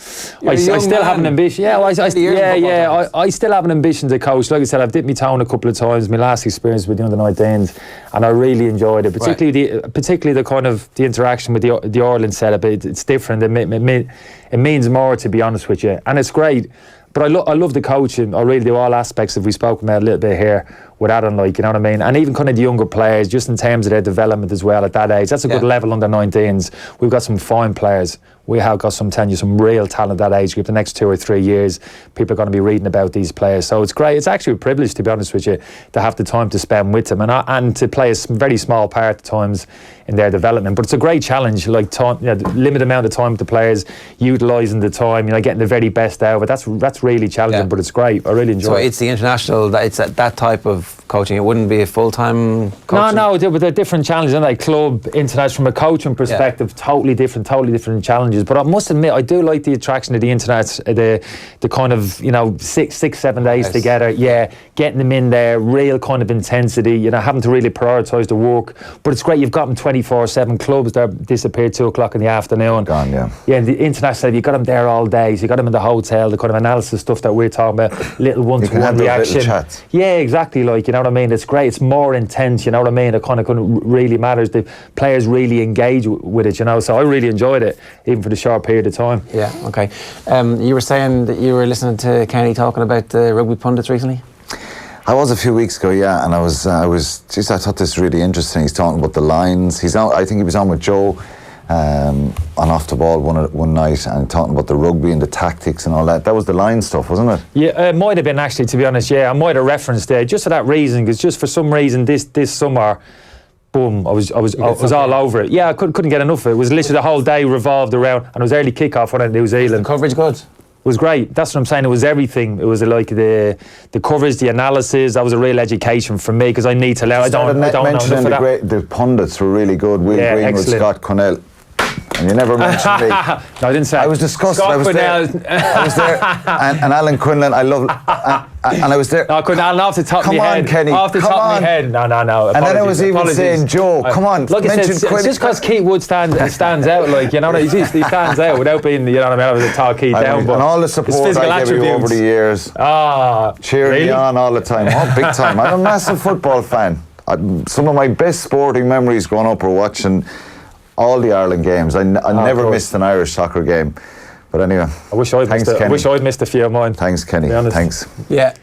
I still have an ambition. Yeah, I still have an ambition to coach. Like I said, I've dipped my toe in a couple of times. My last experience with the under-19s, and I really enjoyed it. Particularly the kind of the interaction with the Ireland setup. It's different. It means more, to be honest with you, and it's great. But I love the coaching. I really do, all aspects that we've spoken about a little bit here with Adam, like, you know what I mean? And even kind of the younger players, just in terms of their development as well at that age. That's a good level under 19s. We've got some fine players. We have got some real talent at that age group. The next 2 or 3 years, people are going to be reading about these players. So it's great. It's actually a privilege, to be honest with you, to have the time to spend with them and to play a very small part at times in their development. But it's a great challenge, like limited amount of time with the players, utilising the time, getting the very best out of it. That's really challenging, but it's great. I really enjoy it. So it's the international, it's that type of coaching. It wouldn't be a full-time coaching? No, but they're different challenges, aren't they? Club, international, from a coaching perspective, totally different challenges. But I must admit, I do like the attraction of the internet, the kind of 6-7 days together. Getting them in there, real kind of intensity. Having to really prioritise the work. But it's great. You've got them 24/7. Clubs that disappear 2 o'clock in the afternoon. Gone, yeah. Yeah, and the international, you've got them there all day. So you got them in the hotel. The kind of analysis stuff that we're talking about, little one-to-one reaction. Little chats. Yeah, exactly. Like, you know what I mean? It's great. It's more intense. You know what I mean? It kind of really matters. The players really engage with it. So I really enjoyed it, even for the short period of time. Yeah. Okay. You were saying that you were listening to Kenny talking about the rugby pundits recently. I was a few weeks ago, and I thought this was really interesting. He's talking about the lines. I think he was on with Joe on Off the Ball one night, and talking about the rugby and the tactics and all that. That was the line stuff, wasn't it? Yeah, it might have been, actually, to be honest. Yeah, I might have referenced there just for that reason, because just for some reason this summer, boom, I was all over it. Yeah, I couldn't get enough of it. It was literally the whole day revolved around, and it was early kick-off when I New Zealand. The coverage good? It was great. That's what I'm saying. It was everything. It was like the coverage, the analysis. That was a real education for me, because I need to learn. I don't know enough of that. The pundits were really good. Will Greenwood, Scott Cornell. And you never mentioned me. No, I didn't say. I was disgusted. I was there. And Alan Quinlan, I love. And I was there. No, I couldn't. Off the top of my head. Kenny. Off the top of my head. No. Apologies, and then I was even saying, Joe, come on. Look, it's just because Keith Wood stands out, like, he stands out without being, I was a tall Keith down. But and all the support I gave you over the years. Cheering me on all the time. Oh, big time. I'm a massive football fan. Some of my best sporting memories growing up were watching all the Ireland games. I never missed an Irish soccer game. But anyway, I wish I'd missed a few of mine. Thanks, Kenny. Thanks. Yeah.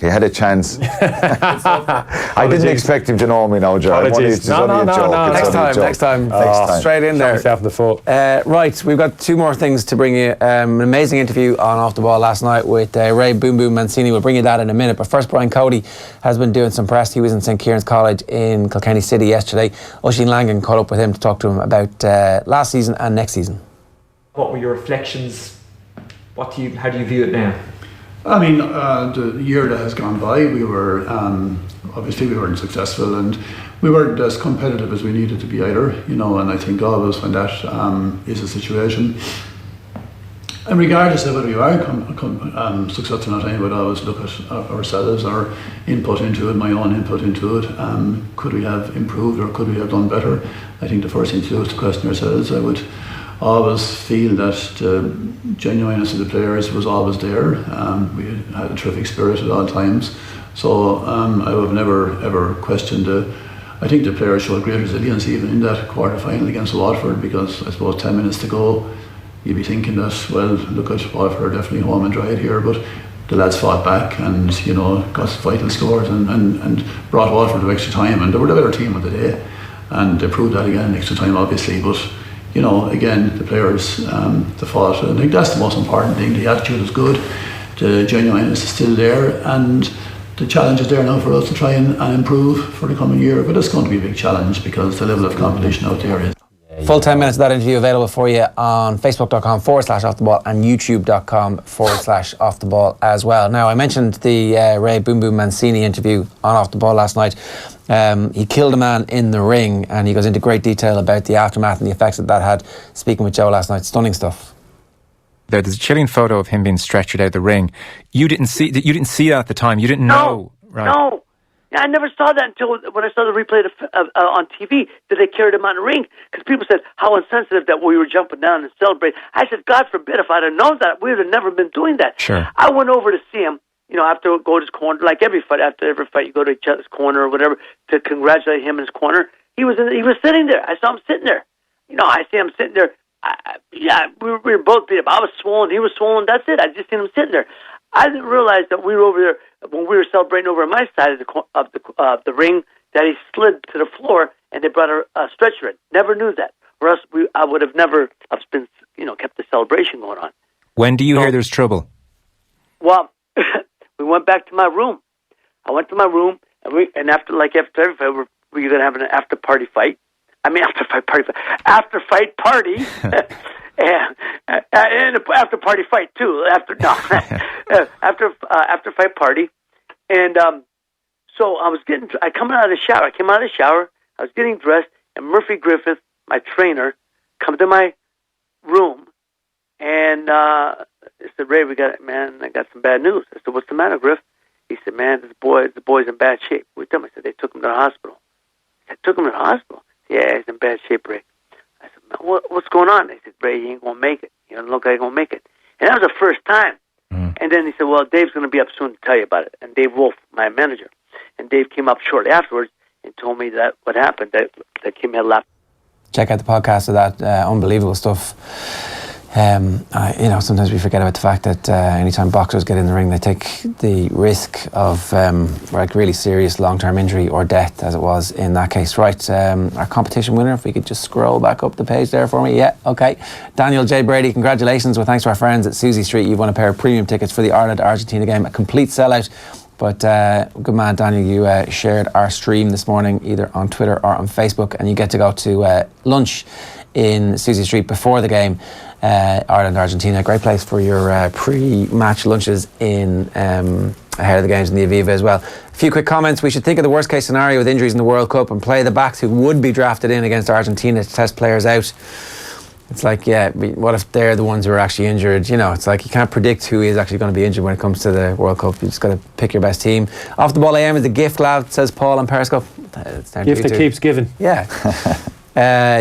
He had a chance. I didn't expect him to know me now, Joe. No. Next time. Straight in there. Myself in the foot. Right, we've got 2 more things to bring you. An amazing interview on Off the Ball last night with Ray Boom Boom Mancini. We'll bring you that in a minute. But first, Brian Cody has been doing some press. He was in St. Kieran's College in Kilkenny City yesterday. Oisin Langan caught up with him to talk to him about last season and next season. What were your reflections? How do you view it now? I mean, the year that has gone by, we were obviously we weren't successful, and we weren't as competitive as we needed to be either. And I think always when that is a situation, and regardless of whether you are successful or not, I would always look at ourselves, our input into it, my own input into it. Could we have improved or could we have done better? I think the first thing to do is to question ourselves. I would always feel that the genuineness of the players was always there. We had a terrific spirit at all times. So I have never ever questioned I think the players showed great resilience even in that quarter final against Watford, because I suppose 10 minutes to go, you'd be thinking that, well, look at Watford, definitely home and dry here, but the lads fought back and got vital scores and brought Watford to extra time, and they were the better team of the day, and they proved that again in extra time obviously. But again, the players, the fought. I think that's the most important thing. The attitude is good, the genuineness is still there, and the challenge is there now for us to try and improve for the coming year. But it's going to be a big challenge because the level of competition out there is. Full 10 minutes of that interview available for you on facebook.com/offtheball and youtube.com/offtheball as well. Now, I mentioned the Ray Boom Boom Mancini interview on Off the Ball last night. He killed a man in the ring, and he goes into great detail about the aftermath and the effects that had. Speaking with Joe last night, stunning stuff. There's a chilling photo of him being stretchered out the ring. You didn't see that at the time. You didn't know, right? No. I never saw that until when I saw the replay on TV that they carried him on the ring, because people said how insensitive that we were jumping down and celebrating. I said, God forbid, if I'd have known that, we would have never been doing that. Sure. I went over to see him, after go to his corner, like every fight, after every fight you go to each other's corner or whatever to congratulate him in his corner. He was sitting there. I saw him sitting there. I see him sitting there. We were both beat up. I was swollen. He was swollen. That's it. I just seen him sitting there. I didn't realize that we were over there when we were celebrating over on my side of the ring, that he slid to the floor and they brought a stretcher in. Never knew that. Or else I would have never been, kept the celebration going on. When do you hear there's trouble? Well, we went back to my room. I went to my room, and after every fight, we were going to have an after fight party. And after fight party fight too. After fight party, and so I came out of the shower. I was getting dressed, and Murphy Griffith, my trainer, come to my room, and I said, "Ray, I got some bad news." I said, "What's the matter, Griff?" He said, "Man, the boy's in bad shape." We told him. I said, "They took him to the hospital." I took him to the hospital. Yeah, he's in bad shape, Ray. I said, "Man, what's going on?" They said, "Ray, he ain't gonna make it. He doesn't look like he's gonna make it." And that was the first time. And then he said, "Well, Dave's gonna be up soon to tell you about it." And Dave Wolf, my manager, and Dave came up shortly afterwards and told me that what happened. That Kim had left. Check out the podcast of that. Unbelievable stuff. Sometimes we forget about the fact that anytime boxers get in the ring, they take the risk of really serious long-term injury or death, as it was in that case. Right, our competition winner, if we could just scroll back up the page there for me. Yeah, okay. Daniel J. Brady, congratulations. Well, thanks to our friends at Susie Street. You've won a pair of premium tickets for the Ireland-Argentina game. A complete sellout. But good man, Daniel, you shared our stream this morning, either on Twitter or on Facebook, and you get to go to lunch in Susie Street before the game. Ireland-Argentina, great place for your pre-match lunches in ahead of the games in the Aviva as well. A few quick comments. We should think of the worst case scenario with injuries in the World Cup and play the backs who would be drafted in against Argentina to test players out. It's like, what if they're the ones who are actually injured? It's like you can't predict who is actually going to be injured when it comes to the World Cup. You just got to pick your best team. Off the Ball AM is the gift, lad, says Paul on Periscope. Gift that keeps giving. Yeah.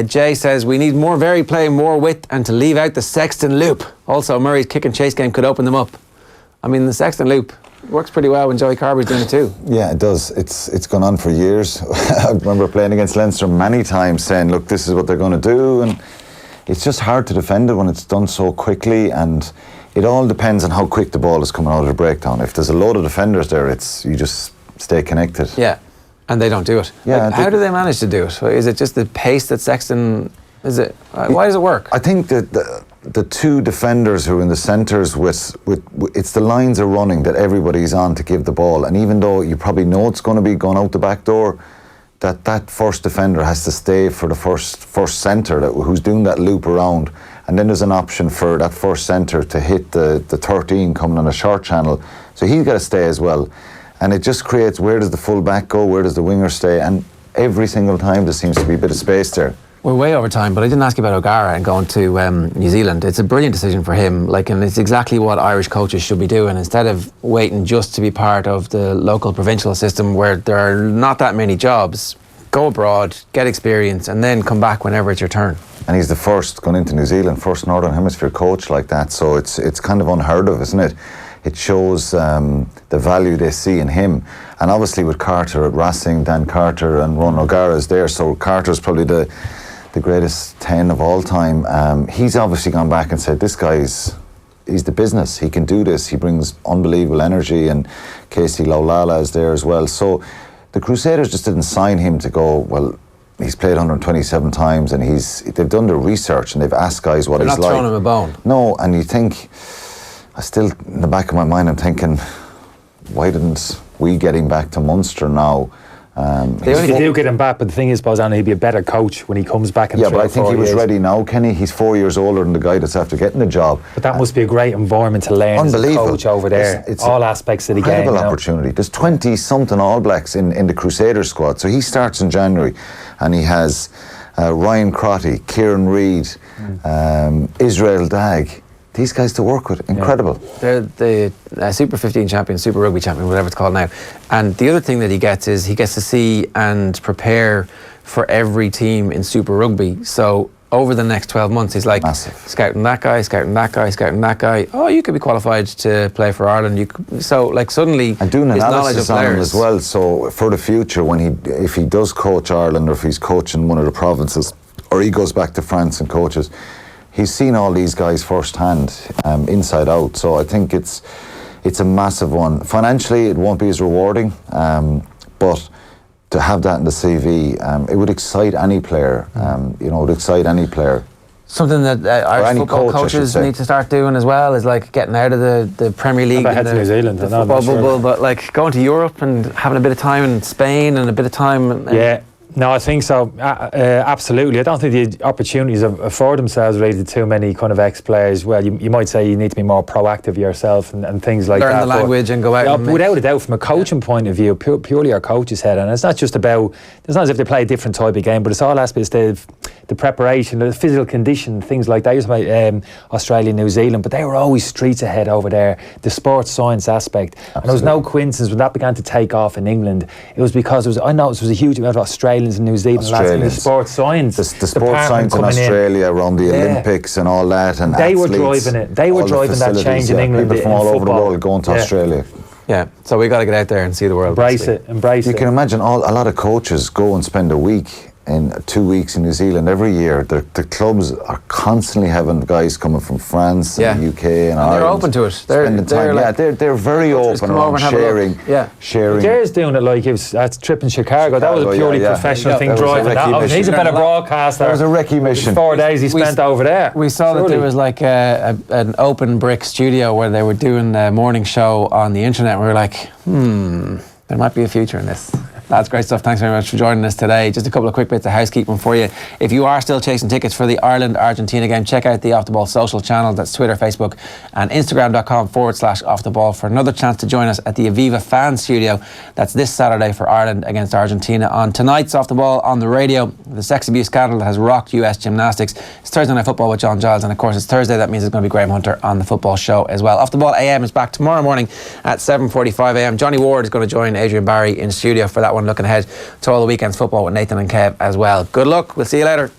Jay says we need more varied play, more width, and to leave out the Sexton loop. Also, Murray's kick and chase game could open them up. The Sexton loop works pretty well when Joey Carbery's doing it too. Yeah, it does. It's gone on for years. I remember playing against Leinster many times saying, look, this is what they're going to do, and it's just hard to defend it when it's done so quickly, and it all depends on how quick the ball is coming out of the breakdown. If there's a load of defenders there, you just stay connected. Yeah. And they don't do it. Yeah, how do they manage to do it? Is it just the pace that Sexton? Why does it work? I think that the two defenders who are in the centres with it's the lines are running that everybody's on to give the ball, and even though you probably know it's going to be going out the back door, that first defender has to stay for the first centre who's doing that loop around, And then there's an option for that first centre to hit the 13 coming on a short channel. So he's got to stay as well. And it just creates, where does the full back go, where does the winger stay? And every single time there seems to be a bit of space there. We're way over time, but I didn't ask you about O'Gara and going to New Zealand. It's a brilliant decision for him, and it's exactly what Irish coaches should be doing. Instead of waiting just to be part of the local provincial system where there are not that many jobs, go abroad, get experience, and then come back whenever it's your turn. And he's the first going into New Zealand, first Northern Hemisphere coach like that, so it's kind of unheard of, isn't it? It shows the value they see in him. And obviously with Carter at Racing, Dan Carter and Ron O'Gara's there, so Carter's probably the greatest 10 of all time. He's obviously gone back and said, this guy's he's the business, he can do this, he brings unbelievable energy, and Casey Laulala is there as well. So the Crusaders just didn't sign him to go, well, he's played 127 times and they've done their research and they've asked guys what he's like. They're not throwing him a bone. No, and you think, I still, in the back of my mind, I'm thinking, why didn't we get him back to Munster now? They do get him back, but the thing is, Bozano, he'd be a better coach when he comes back in 3 or 4 years. Yeah, but I think he was ready now, Kenny. He's 4 years older than the guy that's after getting the job. But that must be a great environment to learn as a coach over there. It's all aspects of the game. Incredible opportunity. There's 20-something All Blacks in the Crusaders squad. So he starts in January, and he has Ryan Crotty, Kieran Reid, Israel Dagg. These guys to work with, incredible. They're the Super 15 champion, Super Rugby champion, whatever it's called now. And the other thing that he gets is he gets to see and prepare for every team in Super Rugby. So over the next 12 months, he's like scouting that guy, scouting that guy, scouting that guy. Oh, you could be qualified to play for Ireland. So like suddenly, and doing analysis on him as well. So for the future, if he does coach Ireland, or if he's coaching one of the provinces, or he goes back to France and coaches, he's seen all these guys firsthand, inside out. So I think it's a massive one. Financially, it won't be as rewarding, but to have that in the CV, it would excite any player. It would excite any player. Something that Irish football coaches need to start doing as well is like getting out of the Premier League and the New Zealand, the football bubble, but like going to Europe and having a bit of time in Spain and a bit of time. No, I think so. Absolutely. I don't think the opportunities afford themselves really to too many kind of ex-players. Well, you might say you need to be more proactive yourself and things like that. Learn the language and go out. Without a doubt, from a coaching point of view, purely our coach's head. And it's not just about, it's not as if they play a different type of game, but it's all aspects of the preparation, the physical condition, things like that. You about Australia, New Zealand, but they were always streets ahead over there. The sports science aspect. Absolutely. And there was no coincidence when that began to take off in England. It was because it was a huge amount of Australians and New Zealand lads in the sports science. The sports science in Australia around the Olympics and all that, and they were driving it. They were driving that change in England. People from all over the world going to Australia. Yeah, so we got to get out there and see the world. Embrace it. You can imagine a lot of coaches go and spend a week in 2 weeks in New Zealand every year. The clubs are constantly having guys coming from France and the UK and Ireland. They're open to it. They're very open around sharing. Sharing. Jared's doing it like that's trip in Chicago. That was a purely professional thing, driving that. He's a better broadcaster. That was a recce mission. 4 days he spent over there. We saw that there was like an open brick studio where they were doing the morning show on the internet. We were like, there might be a future in this. That's great stuff. Thanks very much for joining us today. Just a couple of quick bits of housekeeping for you. If you are still chasing tickets for the Ireland-Argentina game, check out the Off the Ball social channel. That's Twitter, Facebook and Instagram.com/Off the Ball for another chance to join us at the Aviva Fan Studio. That's this Saturday for Ireland against Argentina. On tonight's Off the Ball on the radio, the sex abuse scandal that has rocked US gymnastics. It's Thursday Night Football with John Giles, and of course it's Thursday. That means it's going to be Graham Hunter on the football show as well. Off the Ball AM is back tomorrow morning at 7:45 a.m. Johnny Ward is going to join Adrian Barry in studio for that one, looking ahead to all the weekend's football with Nathan and Kev as well. Good luck. We'll see you later.